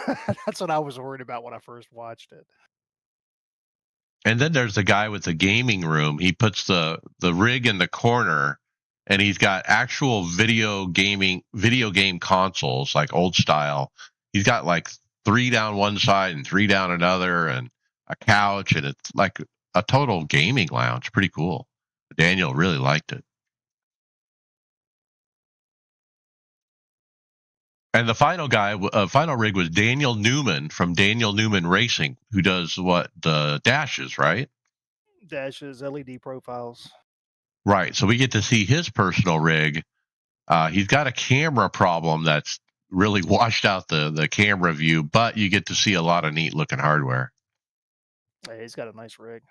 That's what I was worried about when I first watched it. And then there's the guy with the gaming room. He puts the rig in the corner and he's got actual video game consoles like old style. He's got like 3 down one side and 3 down another and a couch, and it's like a total gaming lounge. Pretty cool. Daniel really liked it. And the final rig was Daniel Newman from Daniel Newman Racing, who does what, the dashes, right? Dashes, LED profiles. Right. So we get to see his personal rig. He's got a camera problem that's really washed out the camera view, but you get to see a lot of neat looking hardware. Hey, he's got a nice rig.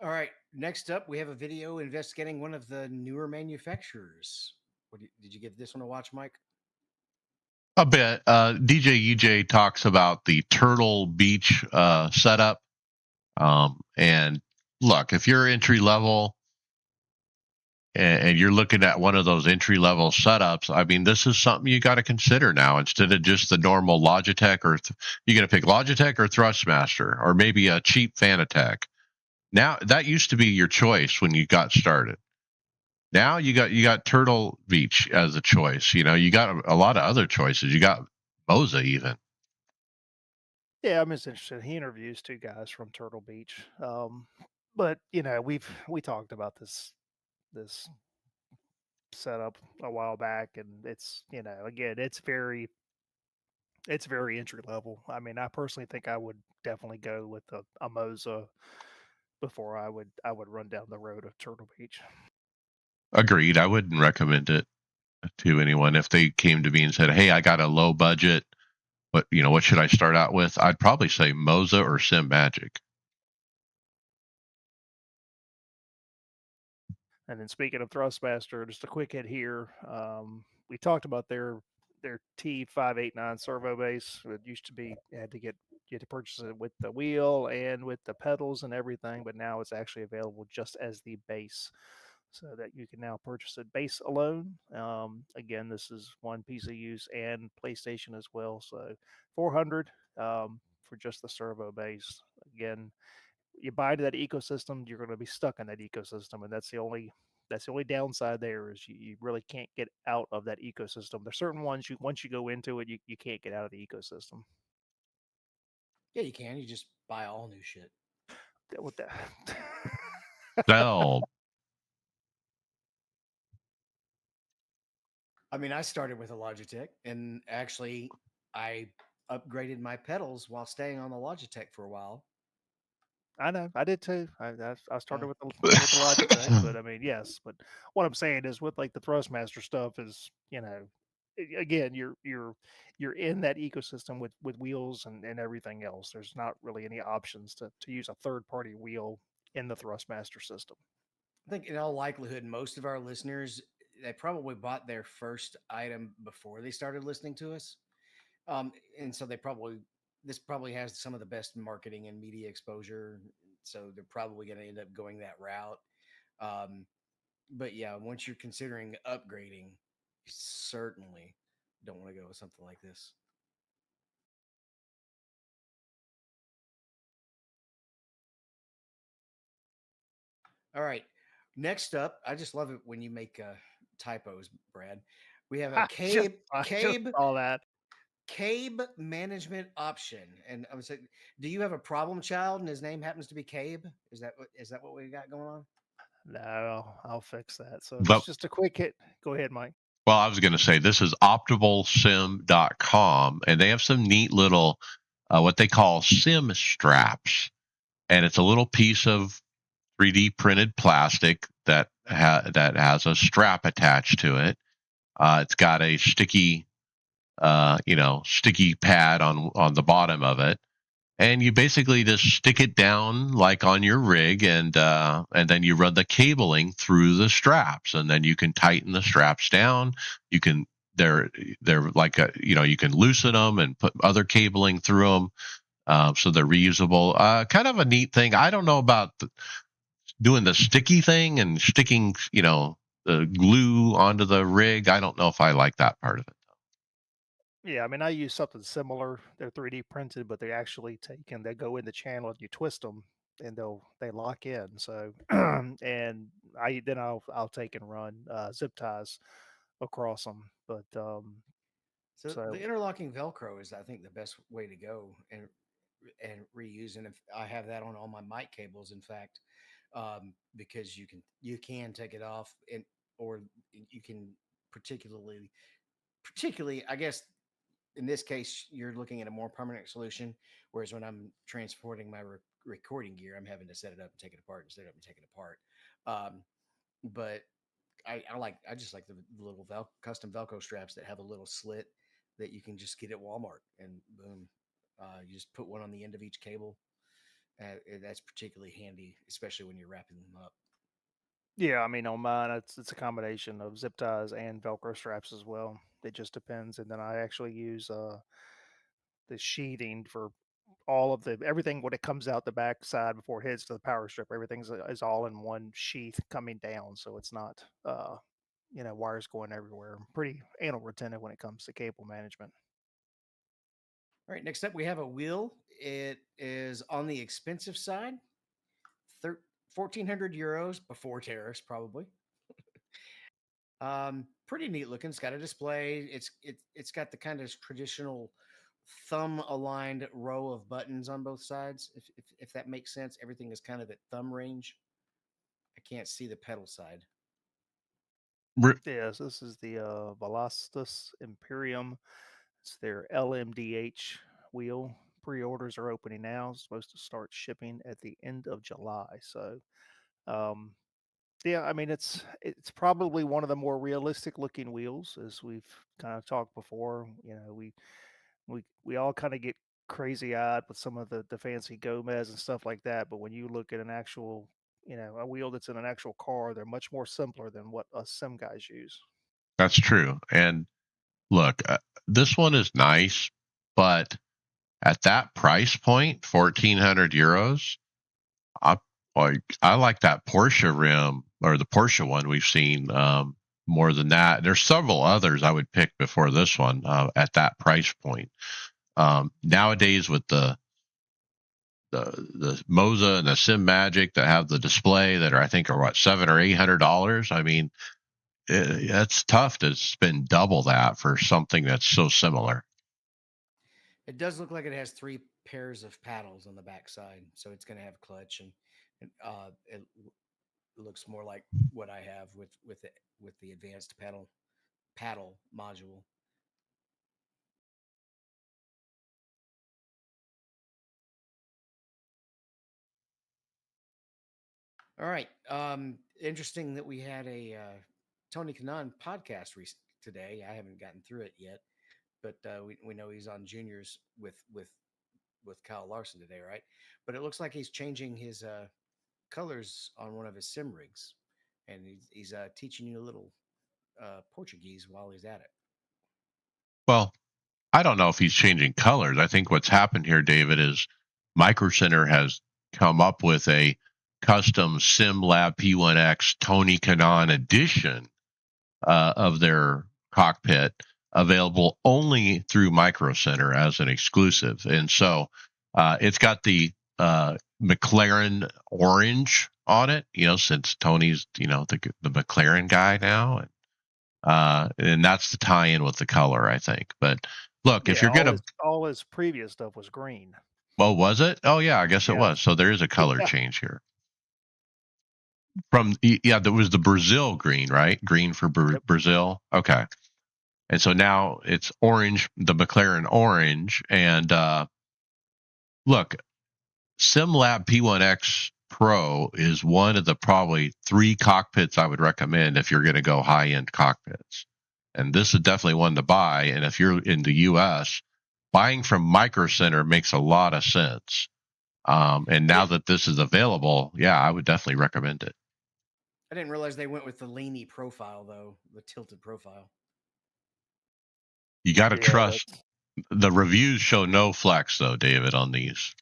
All right. Next up, we have a video investigating one of the newer manufacturers. Did you give this one a watch, Mike? A bit. DJ UJ talks about the Turtle Beach setup. And look, if you're entry level and you're looking at one of those entry level setups, I mean, this is something you got to consider now instead of just the normal Logitech, or you're going to pick Logitech or Thrustmaster or maybe a cheap Fanatec. Now that used to be your choice when you got started. Now you got Turtle Beach as a choice. You got a lot of other choices. You got Moza even. Yeah, I'm just interested. He interviews two guys from Turtle Beach. But we talked about this setup a while back, and it's again it's very entry level. I mean, I personally think I would definitely go with a Moza before I would run down the road of Turtle Beach. Agreed. I wouldn't recommend it to anyone if they came to me and said, "Hey, I got a low budget. What should I start out with?" I'd probably say Moza or Sim Magic. And then speaking of Thrustmaster, just a quick hit here. We talked about their T589 servo base. It used to be you had to purchase it with the wheel and with the pedals and everything, but now it's actually available just as the base, so that you can now purchase it base alone. Again, this is one PC use and PlayStation as well. So 400 for just the servo base. Again, you buy into that ecosystem, you're going to be stuck in that ecosystem, and that's the only downside there is you really can't get out of that ecosystem. There's certain ones once you go into it, you can't get out of the ecosystem. Yeah, you can. You just buy all new shit. What the? Sell. I mean, I started with a Logitech, and actually, I upgraded my pedals while staying on the Logitech for a while. I know, I did too. I Uh, started with the Logitech, but I mean, yes. But what I'm saying is, with like the Thrustmaster stuff, is again, you're in that ecosystem with wheels and everything else. There's not really any options to use a third party wheel in the Thrustmaster system. I think in all likelihood, most of our listeners they probably bought their first item before they started listening to us, um, and so they probably this probably has some of the best marketing and media exposure. So they're probably going to end up going that route. Um, but yeah, once you're considering upgrading, you certainly don't want to go with something like this. All right. Next up, I just love it when you make typos, Brad. We have a I just Cabe saw that. management option, and I was saying, do you have a problem child, and his name happens to be Cabe? Is that what we got going on? No, I'll fix that. So this But is just a quick hit. Go ahead, Mike. well, I was going to say this is optimalsim.com, and they have some neat little what they call sim straps, and it's a little piece of 3D printed plastic that has a strap attached to it. It's got a sticky sticky pad on the bottom of it, and you basically just stick it down like on your rig, and then you run the cabling through the straps, and then you can tighten the straps down. You can they're they're like you can loosen them and put other cabling through them, so they're reusable. Kind of a neat thing. I don't know about doing the sticky thing and sticking the glue onto the rig. I don't know if I like that part of it. Yeah, I mean, I use something similar. They're 3D printed, but they actually take and they go in the channel and you twist them and they lock in. So, and I'll take and run zip ties across them. But So the so interlocking Velcro is, I think, the best way to go and reuse. And if I have that on all my mic cables, in fact, because you can take it off, and or you can particularly particularly, I guess, in this case, you're looking at a more permanent solution. Whereas when I'm transporting my recording gear, I'm having to set it up and take it apart and set it up and take it apart. Um, but I just like the little custom Velcro straps that have a little slit that you can just get at Walmart, and boom, you just put one on the end of each cable. That's particularly handy, especially when you're wrapping them up. yeah, I mean, on mine, it's a combination of zip ties and Velcro straps as well. It just depends. And then I actually use the sheathing for all of the everything when it comes out the back side before it hits to the power strip. Everything's is all in one sheath coming down, so it's not wires going everywhere. I'm pretty anal retentive when it comes to cable management. All right, next up we have a wheel. It is on the expensive side, 1,400 euros before tariffs, probably. Pretty neat looking. It's got a display. It's got the kind of traditional thumb aligned row of buttons on both sides. If that makes sense, everything is kind of at thumb range. I can't see the pedal side. Yes, this is the Velocitus Imperium. It's their LMDH wheel. Pre-orders are opening now. It's supposed to start shipping at the end of July. So um, yeah, I mean it's probably one of the more realistic looking wheels, as we've kind of talked before. We all kind of get crazy eyed with some of the fancy Gomez and stuff like that, but when you look at an actual, a wheel that's in an actual car, they're much more simpler than what us sim guys use. That's true. And look, this one is nice, but at that price point, 1,400 euros, I I like that Porsche rim or the Porsche one we've seen more than that. There's several others I would pick before this one at that price point. Nowadays, with the Moza and the Sim Magic that have the display that are I think are what $700 or $800. I mean, it's tough to spend double that for something that's so similar. It does look like it has three pairs of paddles on the back side, so it's going to have clutch, and it looks more like what I have with the advanced paddle module. All right. Interesting that we had a Tony Kanon podcast today. I haven't gotten through it yet, but we know he's on juniors with Kyle Larson today, right? But it looks like he's changing his colors on one of his sim rigs, and he's teaching you a little Portuguese while he's at it. Well, I don't know if he's changing colors. I think what's happened here, David, is Micro Center has come up with a custom SimLab P1X Tony Kanon edition of their cockpit available only through Micro Center as an exclusive. And so it's got the McLaren orange on it, since Tony's, the McLaren guy now. And that's the tie-in with the color, I think. But look, if Yeah, you're gonna, all his previous stuff was green. well, was it? Oh yeah, I guess it Yeah, was. So there is a color yeah, change here. There was the Brazil green, right? Green for yep. Brazil. Okay, and so now it's orange, the McLaren orange. And look, SimLab P1X Pro is one of the probably three cockpits I would recommend if you're going to go high end cockpits. And this is definitely one to buy. And if you're in the US, buying from Micro Center makes a lot of sense. And I now didn't that this is available, yeah, I would definitely recommend it. I didn't realize they went with the leany profile though, the tilted profile. You got to Yeah, trust that's the reviews show no flex though, David, on these.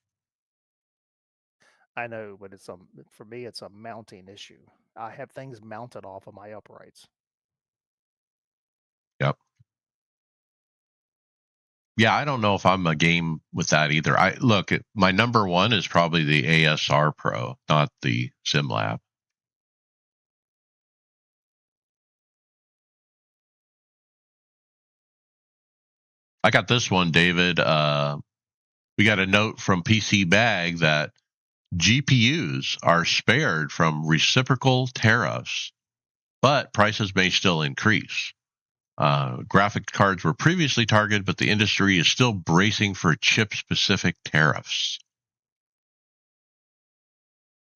I know, but for me it's a mounting issue. I have things mounted off of my uprights. Yep. Yeah, I don't know if I'm a game with that either. My number one is probably the ASR Pro, not the SimLab. I got this one, David. We got a note from PC Bag that GPUs are spared from reciprocal tariffs, but prices may still increase. Graphic cards were previously targeted, but the industry is still bracing for chip specific tariffs.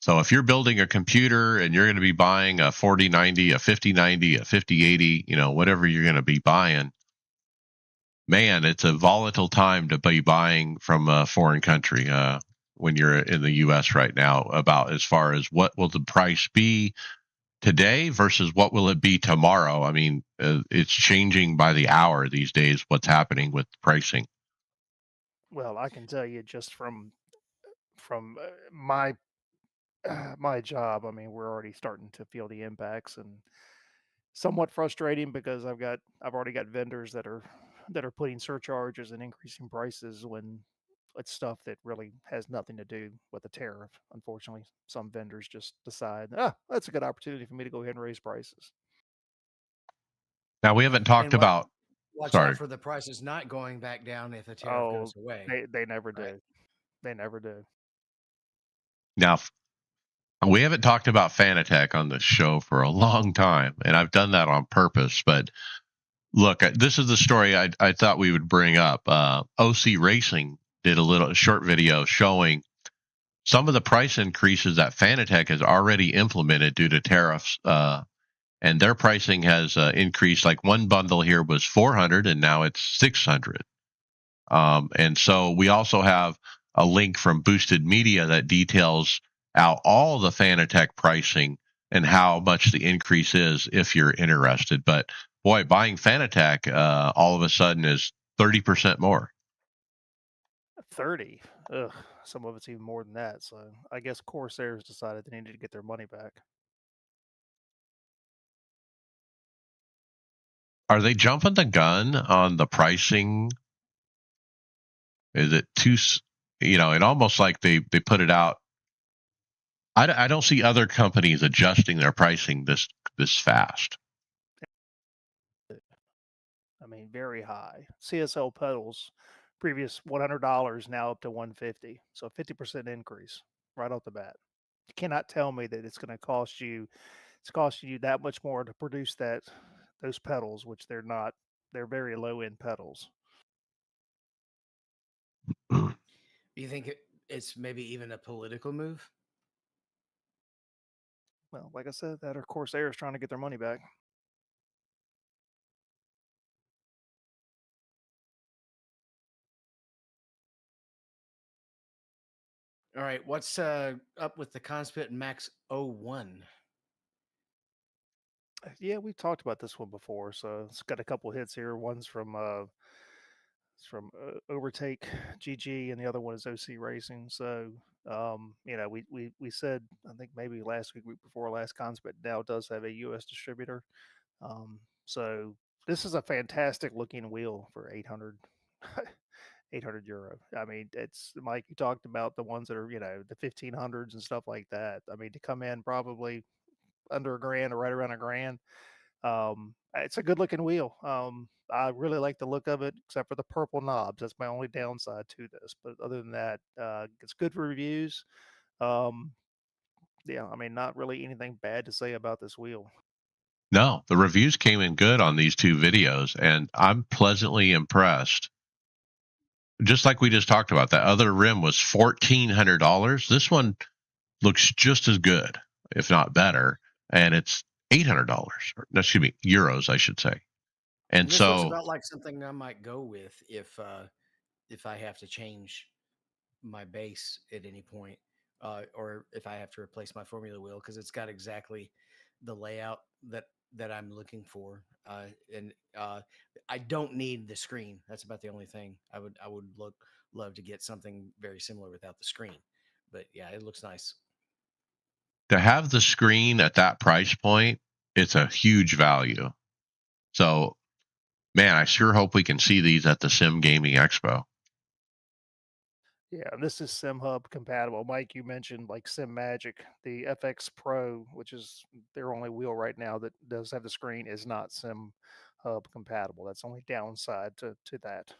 So if you're building a computer and you're going to be buying a 4090, a 5090, a 5080, whatever you're going to be buying, man, it's a volatile time to be buying from a foreign country when you're in the U.S. right now. About as far as what will the price be today versus what will it be tomorrow. I mean, it's changing by the hour these days. What's happening with pricing? Well, I can tell you just from my my job. I mean, we're already starting to feel the impacts, and somewhat frustrating because I've already got vendors that are putting surcharges and increasing prices when it's stuff that really has nothing to do with the tariff. Unfortunately, some vendors just decide, that's a good opportunity for me to go ahead and raise prices. Now we haven't talked And about. watch out Sorry. for the prices not going back down if the tariff Oh, goes away, they never right? do. They never do. Now we haven't talked about Fanatec on this show for a long time, and I've done that on purpose. But look, this is the story I thought we would bring up. OC Racing did a little short video showing some of the price increases that Fanatec has already implemented due to tariffs. And their pricing has increased. Like one bundle here was 400, and now it's 600. And so we also have a link from Boosted Media that details out all the Fanatec pricing and how much the increase is if you're interested. But boy, buying Fanatec all of a sudden is 30% more. 30. Ugh, some of it's even more than that. So I guess Corsairs decided they needed to get their money back. Are they jumping the gun on the pricing? Is it too, it almost like they put it out. I don't see other companies adjusting their pricing this fast. I mean, very high. CSL pedals, previous $100 now up to 150. So 50% increase right off the bat. You cannot tell me that it's costing you that much more to produce those pedals, which they're not. They're very low end pedals. Do you think it's maybe even a political move? Well, like I said, that or Corsairs trying to get their money back. All right, what's up with the Conspit Max 01? Yeah, we've talked about this one before, so it's got a couple hits here. One's from Overtake GG, and the other one is OC Racing. So, we said, I think maybe last week before last, Conspit now does have a U.S. distributor. So this is a fantastic looking wheel for 800. 800 euro. I mean, it's Mike. You talked about the ones that are, the 1500s and stuff like that. I mean, to come in probably under a grand or right around a grand. It's a good looking wheel. I really like the look of it, except for the purple knobs. That's my only downside to this. But other than that, it's good for reviews. Um, yeah, I mean, not really anything bad to say about this wheel. No, the reviews came in good on these two videos, and I'm pleasantly impressed. Just like we just talked about, that other rim was $1,400. This one looks just as good, if not better, and it's $800. Excuse me, euros, I should say. And This looks so about like something I might go with if I have to change my base at any point, or if I have to replace my formula wheel, because it's got exactly the layout that I'm looking for, and I don't need the screen. That's about the only thing I would love to get something very similar without the screen. But yeah, it looks nice. to have the screen at that price point, it's a huge value. So, man, I sure hope we can see these at the Sim Gaming Expo. Yeah, and this is SimHub compatible. Mike, you mentioned like Sim Magic, the FX Pro, which is their only wheel right now that does have the screen, is not SimHub compatible. That's the only downside to that.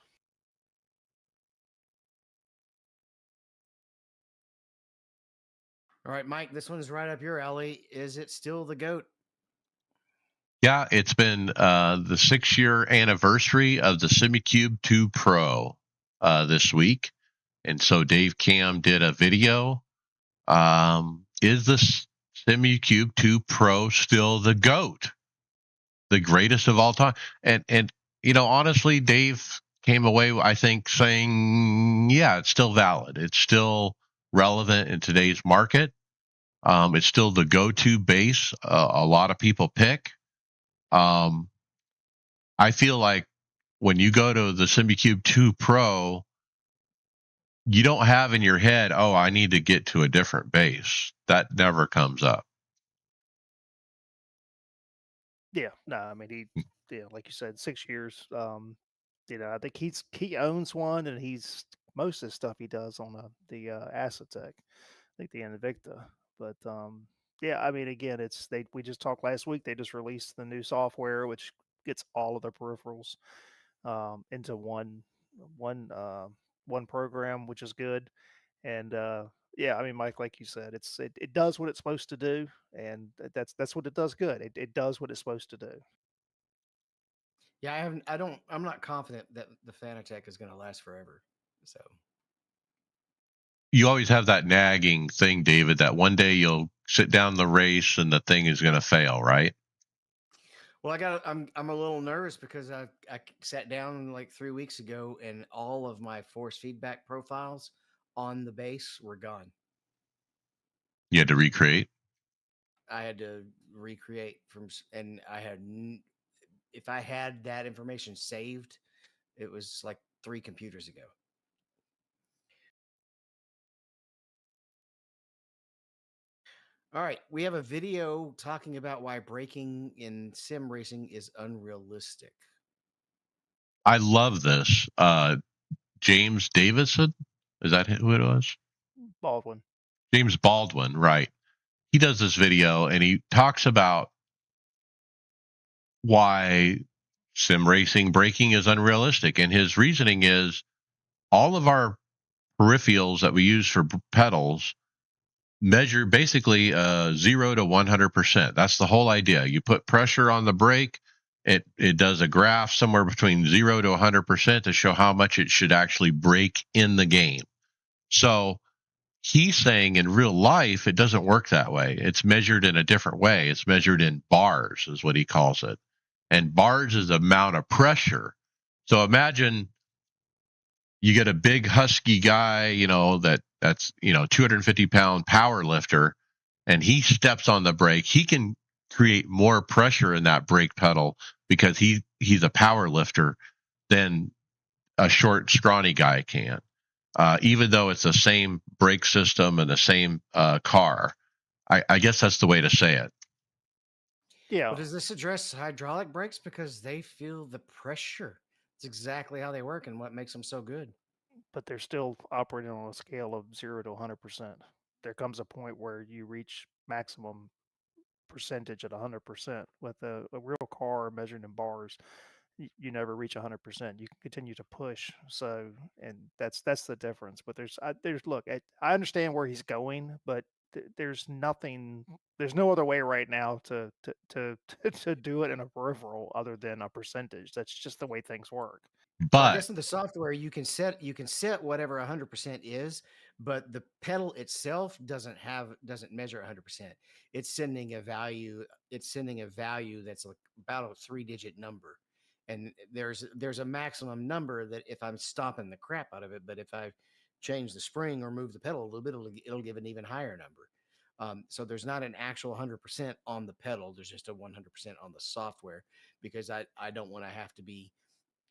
All right, Mike, this one is right up your alley. Is it still the goat? Yeah, it's been the 6-year anniversary of the SimiCube 2 Pro this week. And so Dave Cam did a video. Is the SimiCube 2 Pro still the GOAT? The greatest of all time? And honestly, Dave came away, I think, saying, yeah, it's still valid. It's still relevant in today's market. It's still the go-to base a lot of people pick. Um, I feel like when you go to the SimiCube 2 Pro, you don't have in your head, oh, I need to get to a different base. That never comes up. Yeah, no, I mean like you said, 6 years. I think he owns one, and he's most of the stuff he does on the Acetec, I think the Invicta. But yeah, I mean, again, we just talked last week. They just released the new software, which gets all of their peripherals into one uh, one program, which is good. And yeah, I mean, Mike, like you said, it does what it's supposed to do, and that's what it does good. It does what it's supposed to do. Yeah, I'm not confident that the Fanatec is going to last forever. So You always have that nagging thing, David, that one day you'll sit down the race and the thing is going to fail, right? well, I'm a little nervous because I sat down like 3 weeks ago and all of my force feedback profiles on the base were gone. You had to recreate. I had to recreate and if I had that information saved, it was like 3 computers ago. All right, we have a video talking about why braking in sim racing is unrealistic. I love this. James Davison, is that who it was? Baldwin. James Baldwin, right. He does this video and he talks about why sim racing braking is unrealistic. And his reasoning is all of our peripherals that we use for pedals measure basically 0 to 100%. That's the whole idea. You put pressure on the brake, it does a graph somewhere between 0 to 100% to show how much it should actually brake in the game. So he's saying in real life, it doesn't work that way. It's measured in a different way. It's measured in bars, is what he calls it. And bars is the amount of pressure. So imagine you get a big husky guy, that that's 250-pound power lifter, and he steps on the brake, he can create more pressure in that brake pedal because he's a power lifter than a short, scrawny guy can. Even though it's the same brake system and the same car, I guess that's the way to say it. Yeah, But does this address hydraulic brakes because they feel the pressure? It's exactly how they work and what makes them so good. but they're still operating on a scale of 0 to 100%. There comes a point where you reach maximum percentage at 100%. With a real car measured in bars, you never reach 100%. You can continue to push. So, and that's the difference. But there's look, I understand where he's going, but there's nothing, there's no other way right now to do it in a peripheral other than a percentage. That's just the way things work. Well, I But guess in the software you can set whatever 100% is, but the pedal itself doesn't measure 100%. It's sending a value. It's sending a value that's like about a three-digit number, and there's a maximum number that if I'm stomping the crap out of it, but if I change the spring or move the pedal a little bit, it'll give an even higher number. So there's not an actual 100% on the pedal. There's just a 100% on the software because I don't want to have to be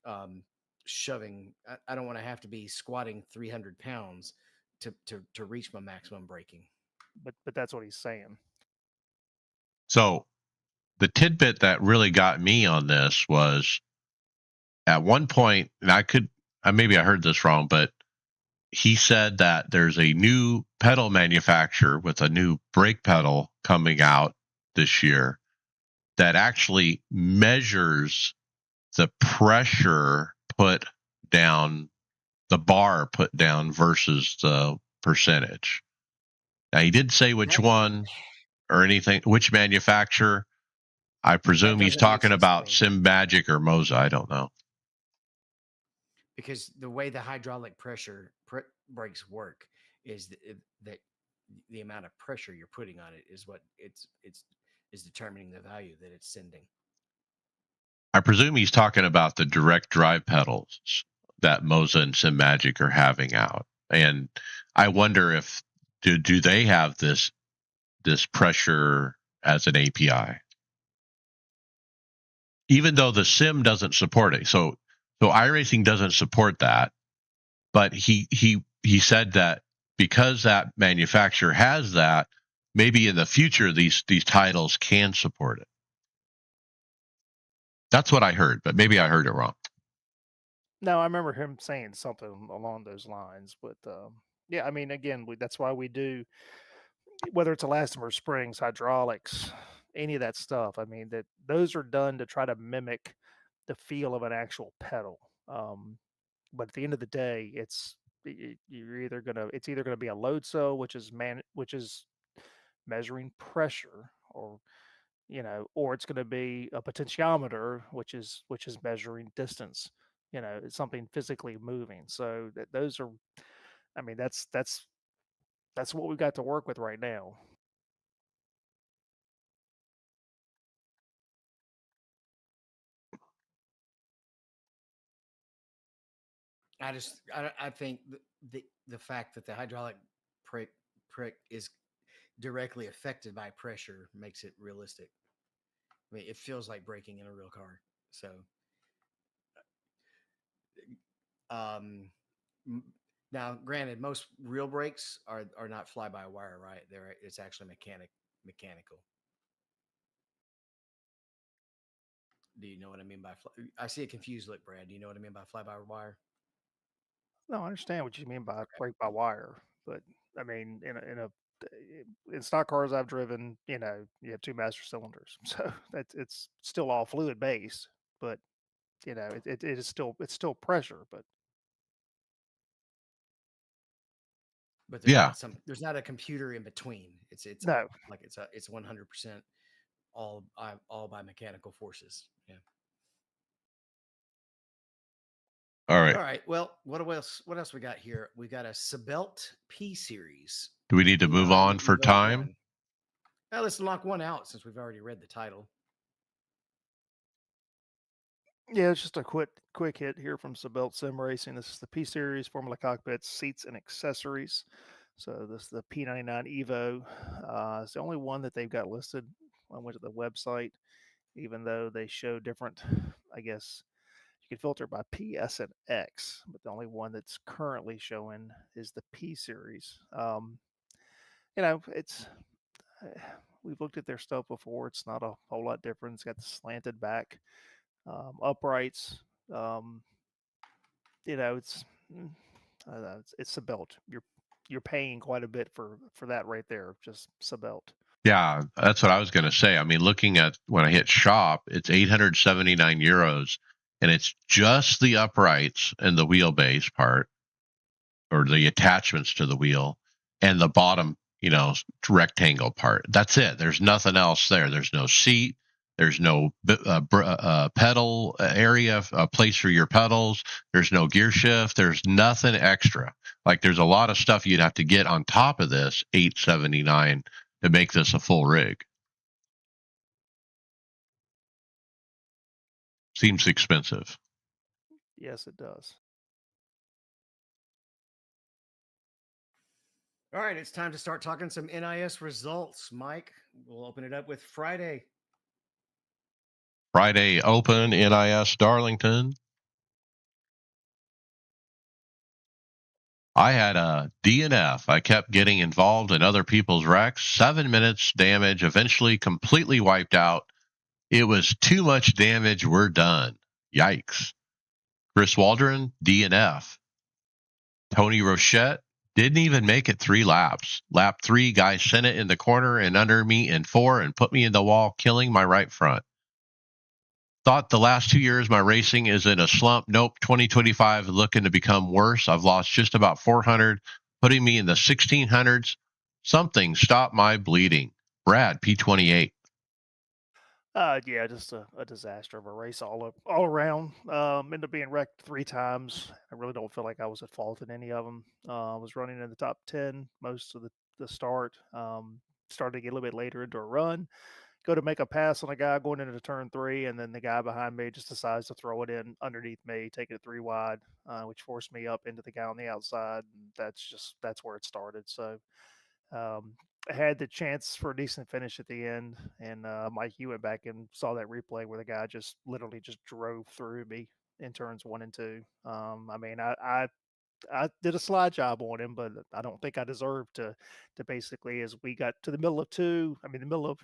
um, shoving. I don't want to have to be squatting 300 pounds to reach my maximum braking. But that's what he's saying. so the tidbit that really got me on this was at one point, and maybe I heard this wrong, but he said that there's a new pedal manufacturer with a new brake pedal coming out this year that actually measures the pressure put down, the bar put down versus the percentage. Now, he didn't say which That one or anything, which manufacturer. I that presume he's doesn't make talking sense to about me Sim Magic or Moza. I don't know. because the way the hydraulic brakes work is that the amount of pressure you're putting on it is what it's is determining the value that it's sending. I presume he's talking about the direct drive pedals that Moza and Sim Magic are having out. And I wonder if do they have this pressure as an API, even though the Sim doesn't support it. So iRacing doesn't support that, but he said that because that manufacturer has that, maybe in the future these titles can support it. That's what I heard, but maybe I heard it wrong. No, I remember him saying something along those lines. But yeah, I mean, again, that's why we do, whether it's elastomer springs, hydraulics, any of that stuff. I mean, that those are done to try to mimic the feel of an actual pedal. But at the end of the day, it's either gonna be a load cell, which is measuring pressure, or it's going to be a potentiometer, which is measuring distance. It's something physically moving. So those are, I mean, that's what we've got to work with right now. I think the fact that the hydraulic prick is directly affected by pressure makes it realistic. I mean, it feels like braking in a real car. So, um, now, granted, most real brakes are not fly by wire, right? It's actually mechanical. Do you know what I mean by? I see a confused look, Brad. Do you know what I mean by fly by wire? No, I understand what you mean by Okay. brake by wire, but I mean, in stock cars I've driven, you have two master cylinders, so it's still all fluid based, but it's still pressure, but But Yeah. there's not a computer in between. It's no. like it's 100% all by mechanical forces. Yeah. All All right. right. Well, what else we got here? We got a Sebelt P series Do we need to move P9 on for Evo time? 1. Now let's knock one out since we've already read the title. Yeah, it's just a quick hit here from Sabelt Sim Racing. This is the P Series Formula Cockpits, seats, and accessories. So this the P99 Evo. It's the only one that they've got listed. I went to the website, even though they show different. I guess you can filter by P, S, and X, but the only one that's currently showing is the P series. It's we've looked at their stuff before. It's not a whole lot different. It's got the slanted back, uprights. Um, it's it's a belt. You're paying quite a bit for that right there. Just a belt. Yeah, that's what I was going to say. I mean, looking at when I hit shop, it's 879 euros, and it's just the uprights and the wheelbase part, or the attachments to the wheel, and the bottom, rectangle part. That's it. There's nothing else there. There's no seat. There's no pedal area, a place for your pedals. There's no gear shift. There's nothing extra. Like, there's a lot of stuff you'd have to get on top of this 879 to make this a full rig. Seems expensive. Yes, it does. All right, it's time to start talking some NIS results. Mike, we'll open it up with Friday. Friday Open, NIS Darlington. I had a DNF. I kept getting involved in other people's wrecks. 7 minutes damage, eventually completely wiped out. It was too much damage. We're done. Yikes. Chris Waldron, DNF. Tony Rochette didn't even make it 3 laps. Lap 3, guy sent it in the corner and under me in 4 and put me in the wall, killing my right front. Thought the last 2 years my racing is in a slump. Nope, 2025 looking to become worse. I've lost just about 400, putting me in the 1600s. Something stop my bleeding. Brad, P28. Yeah, just a disaster of a race all around. Ended up being wrecked 3 times. I really don't feel like I was at fault in any of them. I was running in the top 10 most of the start. Started to get a little bit later into a run. Go to make a pass on a guy going into turn 3, and then the guy behind me just decides to throw it in underneath me, taking it 3 wide, which forced me up into the guy on the outside. And that's where it started. So um, I had the chance for a decent finish at the end, and Mike, you went back and saw that replay where the guy just literally just drove through me in turns 1 and 2. I mean, I did a slide job on him, but I don't think I deserved to basically, as we got to the middle of 2, I mean middle of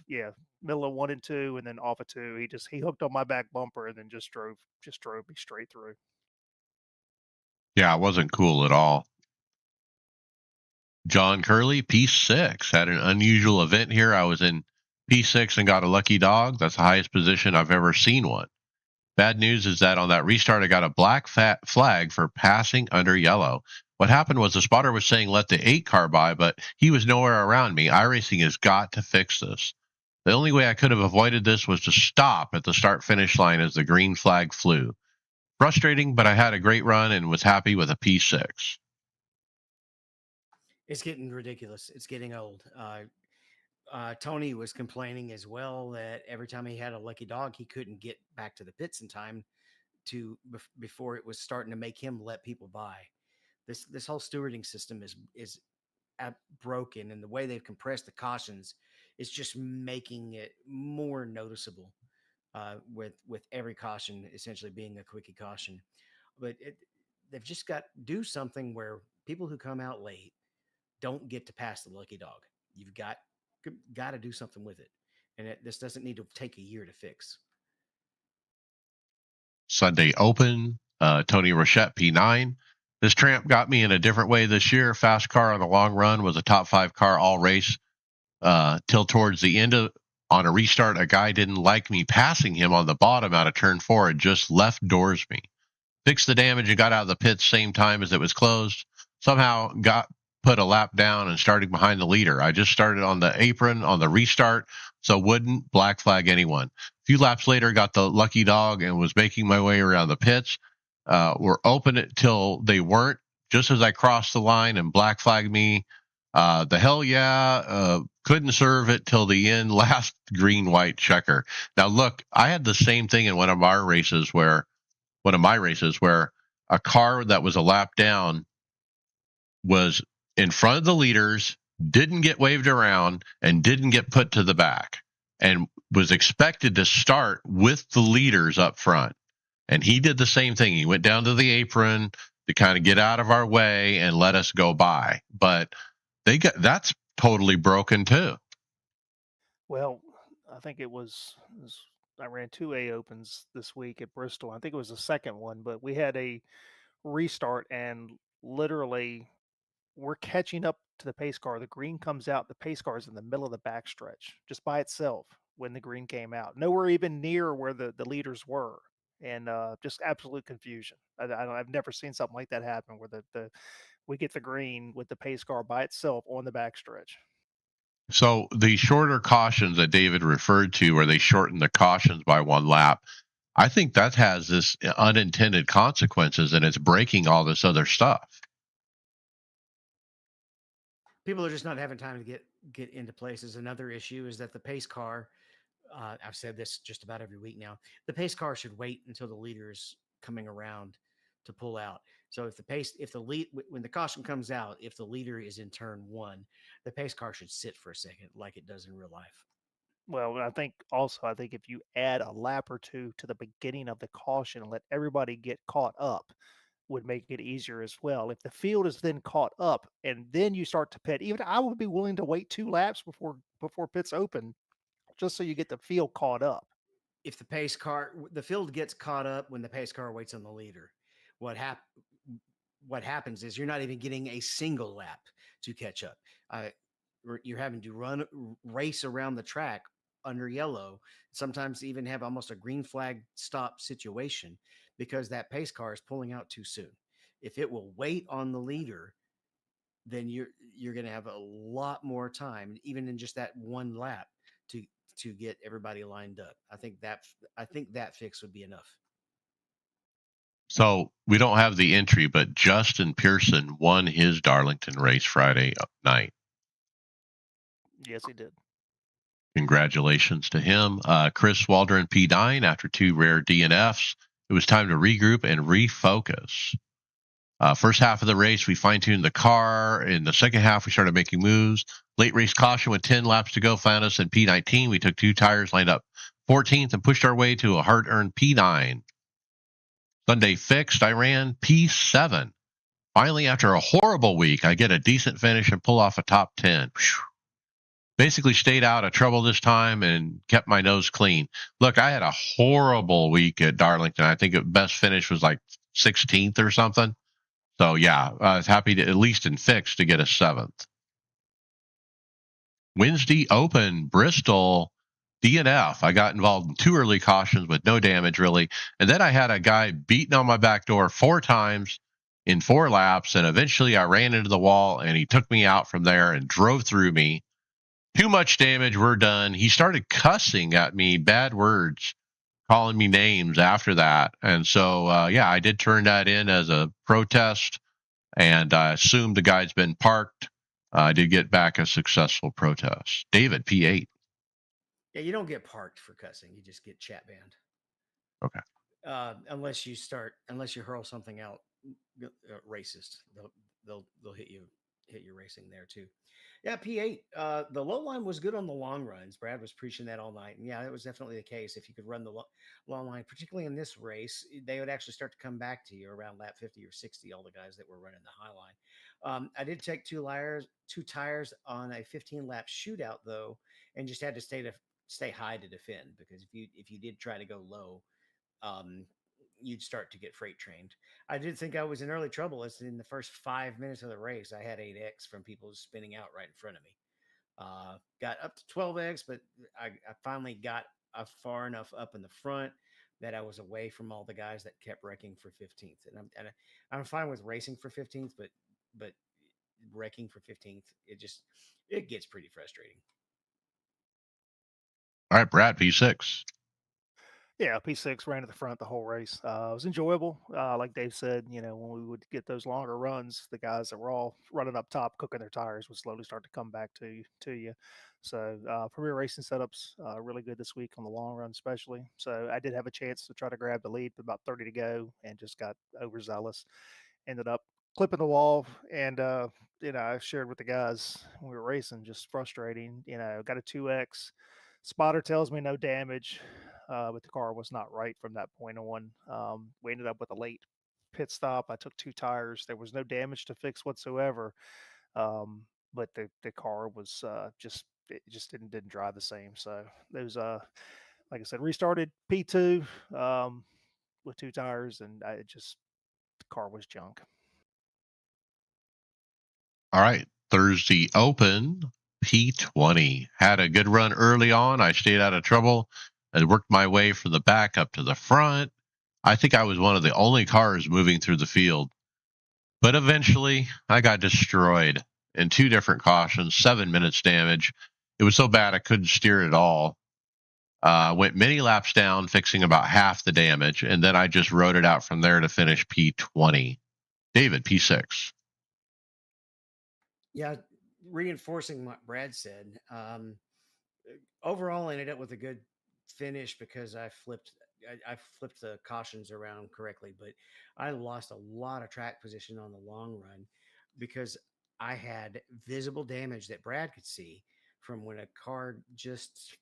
1 and 2, and then off of 2, he hooked on my back bumper and then just drove me straight through. Yeah, it wasn't cool at all. John Curley, P6. Had an unusual event here. I was in P6 and got a lucky dog. That's the highest position I've ever seen one. Bad news is that on that restart, I got a black flag for passing under yellow. What happened was the spotter was saying let the 8 car by, but he was nowhere around me. iRacing has got to fix this. The only way I could have avoided this was to stop at the start-finish line as the green flag flew. Frustrating, but I had a great run and was happy with a P6. It's getting ridiculous. It's getting old. Tony was complaining as well that every time he had a lucky dog, he couldn't get back to the pits in time before it was starting to make him let people by. This whole stewarding system is broken, and the way they've compressed the cautions is just making it more noticeable. With every caution essentially being a quickie caution, but they've just got to do something where people who come out late don't get to pass the lucky dog. You've got to do something with it, and this doesn't need to take a year to fix. Sunday Open, Tony Rochette, P9. This tramp got me in a different way this year. Fast car on the long run, was a top 5 car all race. Till towards the end on a restart, a guy didn't like me passing him on the bottom out of turn 4 and just left doors me. Fixed the damage and got out of the pits same time as it was closed. Somehow got put a lap down and starting behind the leader. I just started on the apron on the restart, so wouldn't black flag anyone. A few laps later, got the lucky dog and was making my way around the pits. Were open till they weren't. Just as I crossed the line and black flagged me, the hell yeah, couldn't serve it till the end, last green-white checker. Now look, I had the same thing in one of my races where a car that was a lap down was in front of the leaders, didn't get waved around, and didn't get put to the back, and was expected to start with the leaders up front. And he did the same thing. He went down to the apron to kind of get out of our way and let us go by. But that's totally broken too. Well, I think I ran two A opens this week at Bristol. I think it was the second one, but we had a restart and literally we're catching up to the pace car. The green comes out, the pace car is in the middle of the backstretch just by itself when the green came out. Nowhere even near where the leaders were. And just absolute confusion. I've never seen something like that happen where the we get the green with the pace car by itself on the backstretch. So the shorter cautions that David referred to, where they shorten the cautions by one lap, I think that has this unintended consequences, and it's breaking all this other stuff. People are just not having time to get into places. Another issue is that the pace car. I've said this just about every week now. The pace car should wait until the leader is coming around to pull out. So if the lead, when the caution comes out, if the leader is in turn one, the pace car should sit for a second, like it does in real life. Well, I think if you add a lap or two to the beginning of the caution and let everybody get caught up, would make it easier as well. If the field is then caught up and then you start to pit, even I would be willing to wait 2 laps before pits open, just so you get the field caught up. If the field gets caught up when the pace car waits on the leader, what hap- what happens is you're not even getting a single lap to catch up. Uh, you're having to race around the track under yellow, sometimes even have almost a green flag stop situation because that pace car is pulling out too soon. If it will wait on the leader, then you're going to have a lot more time, even in just that one lap, to get everybody lined up. I think that fix would be enough. So we don't have the entry, but Justin Pearson won his Darlington race Friday night. Yes, he did. Congratulations to him. Chris Waldron P9 after two rare DNFs. It was time to regroup and refocus. First half of the race, we fine tuned the car. In the second half, we started making moves. Late race caution with 10 laps to go found us in P19. We took two tires, lined up 14th, and pushed our way to a hard earned P9. Sunday fixed, I ran P7. Finally, after a horrible week, I get a decent finish and pull off a top 10. Whew. Basically stayed out of trouble this time and kept my nose clean. Look, I had a horrible week at Darlington. I think the best finish was like 16th or something. So yeah, I was happy to at least in fix to get a seventh. Wednesday Open Bristol DNF. I got involved in two early cautions with no damage really, and then I had a guy beating on my back door 4 times in 4 laps, and eventually I ran into the wall and he took me out from there and drove through me. Too much damage. We're done. He started cussing at me, bad words, calling me names after that, and so yeah, I did turn that in as a protest and I assume the guy's been parked. I did get back a successful protest. David, P8. Yeah, you don't get parked for cussing. You just get chat banned. Okay. Unless you hurl something out racist, they'll hit your racing there too. Yeah, P8. The low line was good on the long runs. Brad was preaching that all night, and yeah, it was definitely the case. If you could run the long line, particularly in this race, they would actually start to come back to you around lap 50 or 60. All the guys that were running the high line. I did take two tires on a 15 lap shootout though, and just had to stay high to defend because if you did try to go low, um, you'd start to get freight trained. I did think I was in early trouble as in the first 5 minutes of the race, I had 8X from people spinning out right in front of me. Got up to 12X, but I finally got far enough up in the front that I was away from all the guys that kept wrecking for 15th. I'm fine with racing for 15th, but wrecking for 15th, it gets pretty frustrating. All right, Brad, P6. Yeah, P6 ran to the front the whole race. It was enjoyable. Like Dave said, when we would get those longer runs, the guys that were all running up top, cooking their tires, would slowly start to come back to you. So Premier Racing setups really good this week on the long run, especially. So I did have a chance to try to grab the lead with about 30 to go, and just got overzealous. Ended up clipping the wall, and I shared with the guys when we were racing, just frustrating. Got a 2X. Spotter tells me no damage, but the car was not right from that point on. We ended up with a late pit stop. I took 2 tires. There was no damage to fix whatsoever, but the car was just didn't drive the same. So those like I said, restarted P2 with 2 tires, and the car was junk. All right. Thursday Open P20. Had a good run early on. I stayed out of trouble. I worked my way from the back up to the front. I think I was one of the only cars moving through the field. But eventually, I got destroyed in 2 different cautions, 7 minutes damage. It was so bad I couldn't steer at all. Went many laps down, fixing about half the damage, and then I just rode it out from there to finish P20. David, P6. Yeah, reinforcing what Brad said. Overall, I ended up with a good finish because I flipped the cautions around correctly, but I lost a lot of track position on the long run because I had visible damage that Brad could see from when a car just,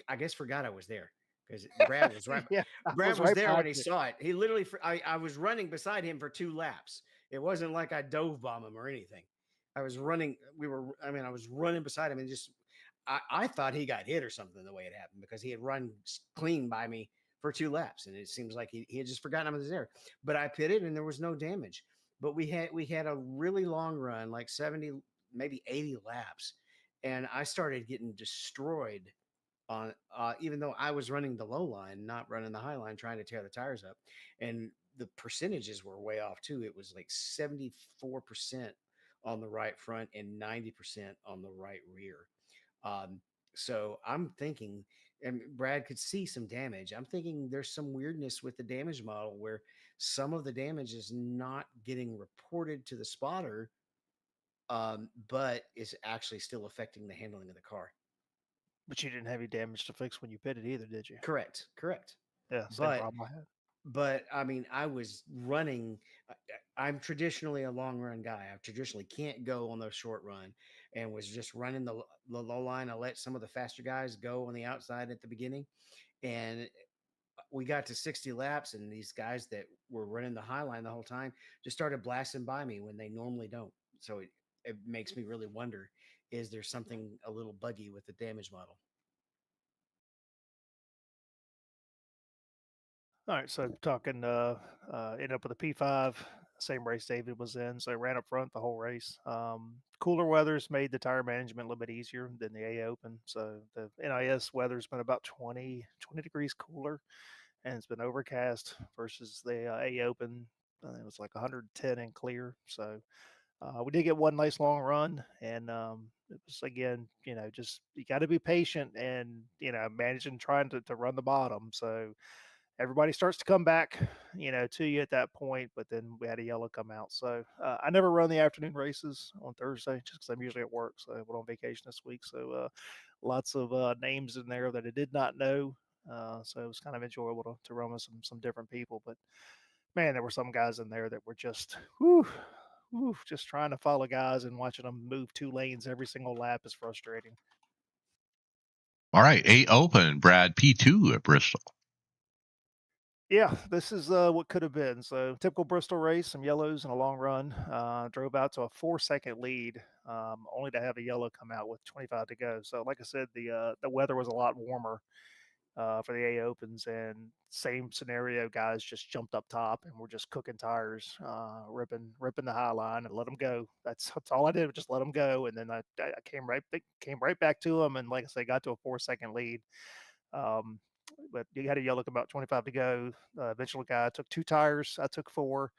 I guess, forgot I was there because Brad was right. Yeah, I Brad was was right there when behind he you. saw it. He literally, I was running beside him for 2 laps. It wasn't like I dove bomb him or anything. I was running. I was running beside him and just, I thought he got hit or something the way it happened because he had run clean by me for 2 laps. And it seems like he had just forgotten I was there. But I pitted and there was no damage. But we had a really long run, like 70, maybe 80 laps. And I started getting destroyed on even though I was running the low line, not running the high line, trying to tear the tires up, and the percentages were way off too. It was like 74% on the right front and 90% on the right rear. Um, so I'm thinking, and Brad could see some damage. I'm thinking there's some weirdness with the damage model where some of the damage is not getting reported to the spotter, but is actually still affecting the handling of the car. But you didn't have any damage to fix when you pitted either, did you? Correct, correct. Yeah, same But problem I had. I mean, I was running. I'm traditionally a long run guy. I traditionally can't go on the short run, and was just running the low line. I let some of the faster guys go on the outside at the beginning, and we got to 60 laps, and these guys that were running the high line the whole time just started blasting by me when they normally don't. So it makes me really wonder: is there something a little buggy with the damage model? All right, so talking, ended up with a P5, same race David was in. So I ran up front the whole race. Cooler weather's made the tire management a little bit easier than the A Open. So the NIS weather's been about 20 degrees cooler, and it's been overcast versus the A Open. It was like 110 and clear. So we did get one nice long run, and it was again, just you got to be patient and managing trying to run the bottom. So everybody starts to come back, to you at that point. But then we had a yellow come out. So I never run the afternoon races on Thursday just because I'm usually at work. So I went on vacation this week. So lots of names in there that I did not know. So it was kind of enjoyable to run with some different people. But man, there were some guys in there that were just, whew, whew, just trying to follow guys and watching them move 2 lanes every single lap is frustrating. All right. A Open, Brad, P2 at Bristol. Yeah, this is what could have been. So typical Bristol race, some yellows and a long run. Drove out to a 4-second lead, only to have a yellow come out with 25 to go. So like I said, the weather was a lot warmer for the A Opens, and same scenario, guys just jumped up top and were just cooking tires, ripping the high line and let them go. That's all I did, was just let them go, and then I came right back to them, and like I said, got to a 4-second lead. Um, but you had a yellow about 25 to go. Eventually, guy took 2 tires. I took 4.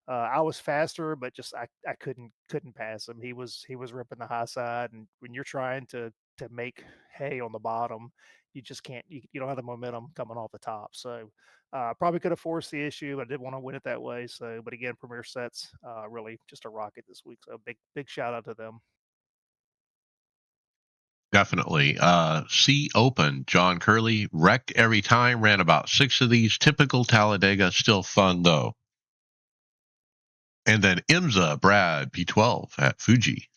I was faster, but just I couldn't pass him. He was ripping the high side, and when you're trying to make hay on the bottom, you just can't. You don't have the momentum coming off the top. So probably could have forced the issue, but I did want to win it that way. So, but again, Premier Sets really just a rocket this week. So big shout out to them. Definitely. C Open, John Curley, wrecked every time, ran about 6 of these. Typical Talladega, still fun though. And then IMSA Brad P12 at Fuji.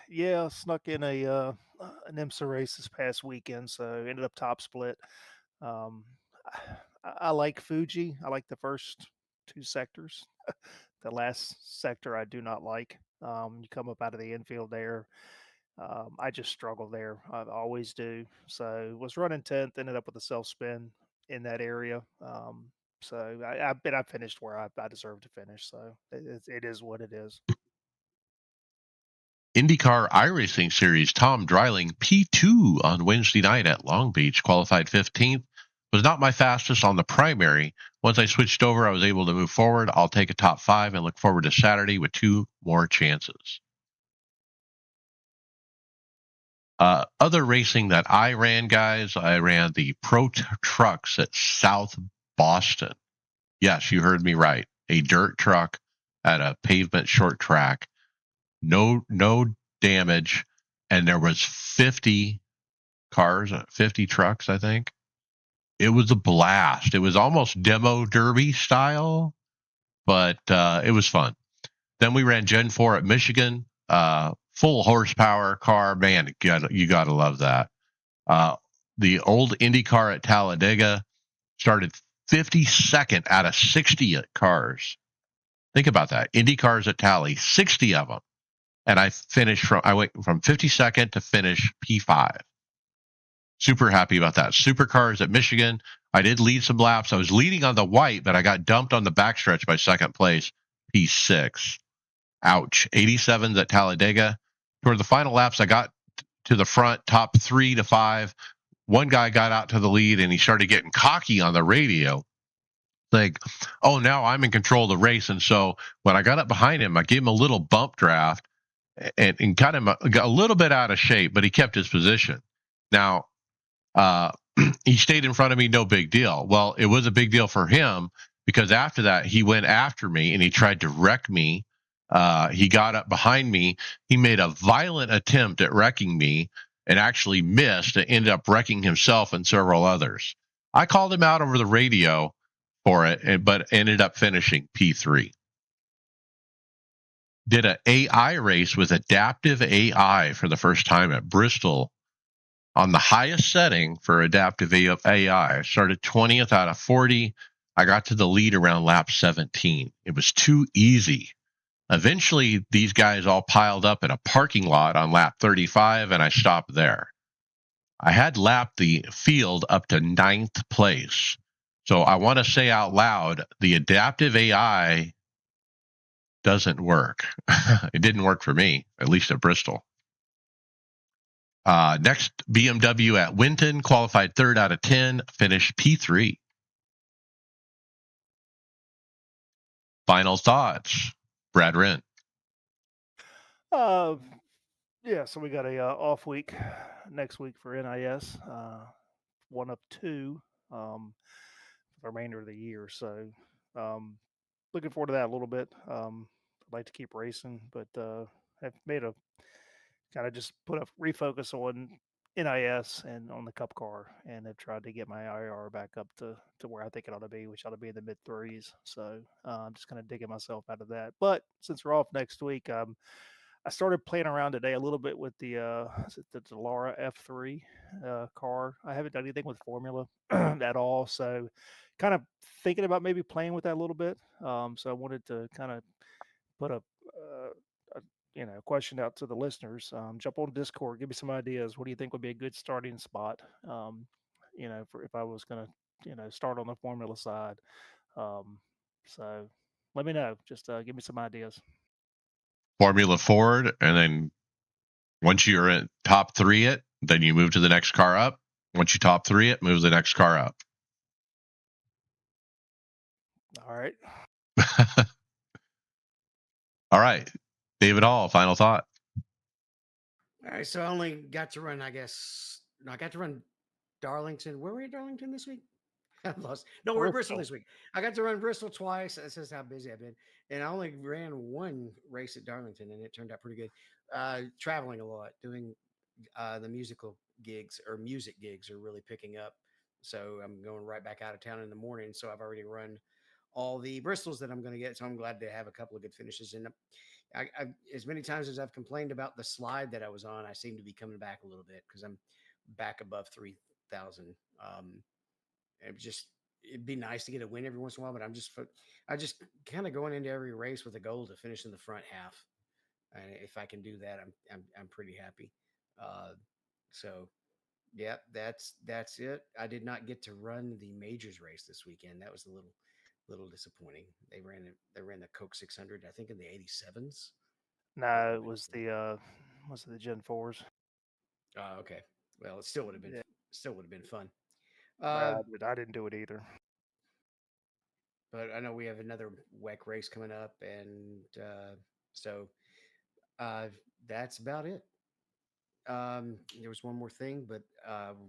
Yeah, snuck in a an IMSA race this past weekend, so ended up top split. Um, I like Fuji. I like the first two sectors. The last sector I do not like. You come up out of the infield there. I just struggle there. I always do. So was running 10th, ended up with a self spin in that area. So I finished where I deserved to finish. So it is what it is. IndyCar iRacing Series Tom Dreiling P2 on Wednesday night at Long Beach, qualified 15th. Was not my fastest on the primary. Once I switched over, I was able to move forward. I'll take a top 5 and look forward to Saturday with 2 more chances. Other racing that I ran, guys, I ran the Trucks at South Boston. Yes, you heard me right. A dirt truck at a pavement short track. No damage, and there was 50 cars, 50 trucks, I think. It was a blast. It was almost demo derby style, but it was fun. Then we ran Gen 4 at Michigan. Full horsepower car. Man, you gotta love that. The old Indy car at Talladega started 52nd out of 60 cars. Think about that. Indy cars at Tally, 60 of them. And I went from 52nd to finish P5. Super happy about that. Supercars at Michigan. I did lead some laps. I was leading on the white, but I got dumped on the backstretch by second place, P6. Ouch. 87s at Talladega. Toward the final laps, I got to the front, top 3 to 5. One guy got out to the lead and he started getting cocky on the radio. Like, oh, now I'm in control of the race. And so when I got up behind him, I gave him a little bump draft and got him got a little bit out of shape, but he kept his position. Now, uh, he stayed in front of me, no big deal. Well, it was a big deal for him because after that, he went after me and he tried to wreck me. He got up behind me. He made a violent attempt at wrecking me and actually missed and ended up wrecking himself and several others. I called him out over the radio for it, but ended up finishing P3. Did an AI race with adaptive AI for the first time at Bristol on the highest setting for adaptive AI. I started 20th out of 40. I got to the lead around lap 17. It was too easy. Eventually, these guys all piled up in a parking lot on lap 35, and I stopped there. I had lapped the field up to 9th place. So I want to say out loud, the adaptive AI doesn't work. It didn't work for me, at least at Bristol. Next, BMW at Winton, qualified 3rd out of 10, finished P3. Final thoughts, Brad Wren. Uh, yeah, so we got a off week next week for NIS. One of two for the remainder of the year. So um, looking forward to that a little bit. I'd like to keep racing, but I've made a kind of just put a refocus on NIS and on the Cup car, and have tried to get my IR back up to where I think it ought to be, which ought to be in the mid threes. So I'm just kind of digging myself out of that. But since we're off next week, I started playing around today a little bit with the the Delara F3 car. I haven't done anything with Formula at all, so kind of thinking about maybe playing with that a little bit. So I wanted to kind of put a question out to the listeners. Jump on Discord, give me some ideas. What do you think would be a good starting spot? For if I was going to start on the Formula side. Um, so let me know. Just give me some ideas. Formula Ford, and then once you're at top 3 it, then you move to the next car up. Once you top 3 it, move the next car up. All right. All right. David Hall, final thought. All right, so I only got to run, I guess. No, I got to run Darlington. Where were we at Darlington this week? I'm lost. No, we're at Bristol Bristol. this week. I got to run Bristol twice. That's just how busy I've been. And I only ran one race at Darlington, and it turned out pretty good. Traveling a lot, doing the musical gigs or music gigs are really picking up. So I'm going right back out of town in the morning. So I've already run all the Bristols that I'm going to get. So I'm glad to have a couple of good finishes. And as many times as I've complained about the slide that I was on, I seem to be coming back a little bit because I'm back above 3,000. It just it'd be nice to get a win every once in a while, but I just kind of going into every race with a goal to finish in the front half. And if I can do that, I'm pretty happy. Uh, so yeah, that's it. I did not get to run the majors race this weekend. That was a little disappointing. They ran the Coke 600, I think, in the 87s. That would No, have it been was cool. the Gen 4s. Okay. Well, it still would have been Yeah, fun. no, Uh, I didn't do it either. but I know we have another WEC race coming up, and so uh, that's about it. There was one more thing, but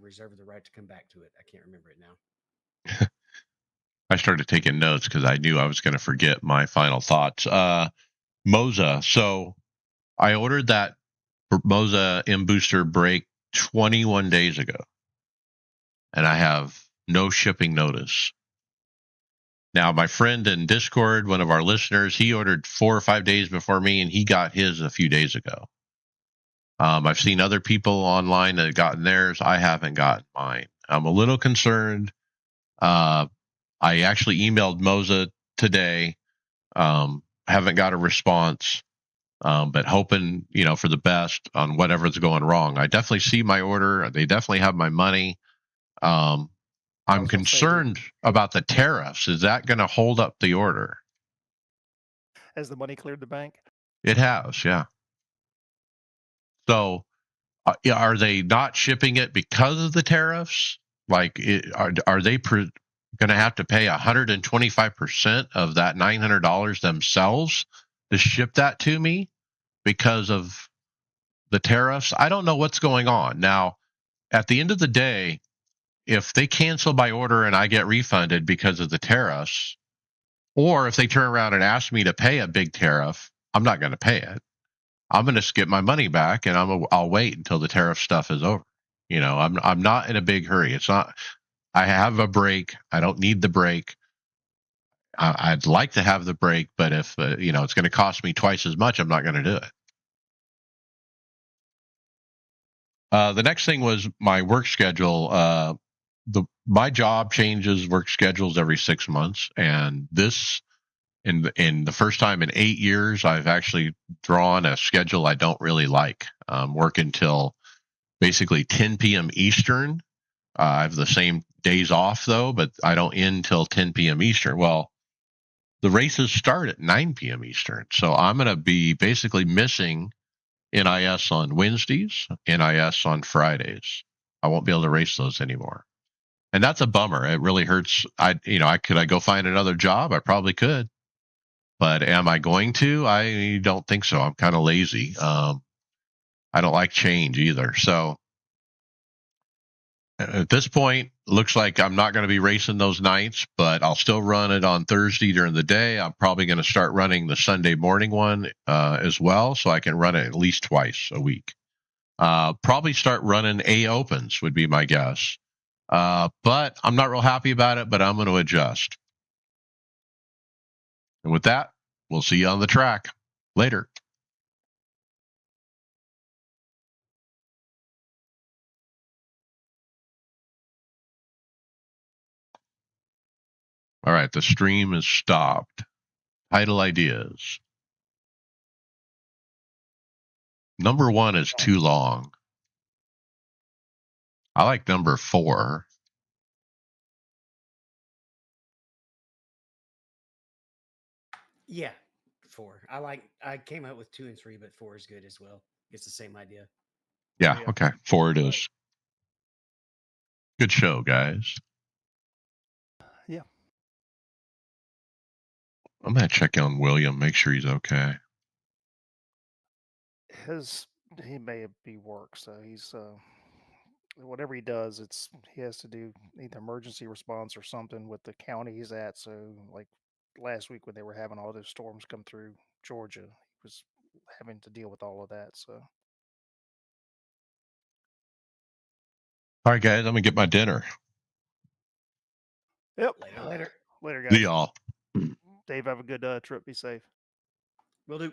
reserve the right to come back to it. I can't remember it now. I started taking notes because I knew I was going to forget my final thoughts. Moza. So I ordered that Moza M Booster brake 21 days ago, and I have no shipping notice. Now, my friend in Discord, one of our listeners, he ordered 4 or 5 days before me, and he got his a few days ago. I've seen other people online that have gotten theirs. I haven't gotten mine. I'm a little concerned. Uh, I actually emailed Moza today. Haven't got a response, but hoping, for the best on whatever's going wrong. I definitely see my order. They definitely have my money. Um, I I'm was gonna say, concerned about the tariffs. Is that going to hold up the order? has the money cleared the bank? It has, yeah. So, yeah, are they not shipping it because of the tariffs? Like, are they going to have to pay 125% of that $900 themselves to ship that to me because of the tariffs? I don't know what's going on. Now, at the end of the day, if they cancel my order and I get refunded because of the tariffs, or if they turn around and ask me to pay a big tariff, I'm not going to pay it. I'm going to get my money back, and I'll wait until the tariff stuff is over. I'm not in a big hurry. It's not. I have a break. I don't need the break. I'd like to have the break, but if it's going to cost me twice as much, I'm not going to do it. The next thing was my work schedule. My job changes work schedules every 6 months, and this in the first time in 8 years, I've actually drawn a schedule I don't really like. Work until basically 10 p.m. Eastern. I have the same days off though, but I don't end till 10 p.m. Eastern. Well, the races start at 9 p.m. Eastern, so I'm going to be basically missing NIS on Wednesdays, NIS on Fridays. I won't be able to race those anymore. And that's a bummer. It really hurts. Could I go find another job? I probably could, but am I going to? I don't think so. I'm kind of lazy. I don't like change either. So at this point, looks like I'm not going to be racing those nights, but I'll still run it on Thursday during the day. I'm probably going to start running the Sunday morning one as well, so I can run it at least twice a week. Probably start running A opens would be my guess. But I'm not real happy about it, but I'm going to adjust. And with that, we'll see you on the track later. All right, the stream is stopped. Title ideas. Number 1 is too long. I like number 4. Yeah, 4. I came up with 2 and 3, but 4 is good as well. It's the same idea. Yeah, Yeah. okay. 4 it is. Good show, guys. Yeah. I'm going to check on William, make sure he's okay. He may be work, so he's whatever he does, he has to do either emergency response or something with the county he's at. So like last week when they were having all those storms come through Georgia, he was having to deal with all of that. So All right, guys, I'm going to get my dinner. yep. Later. Later, See guys. y'all. Dave, have a good trip. Be safe. Will do.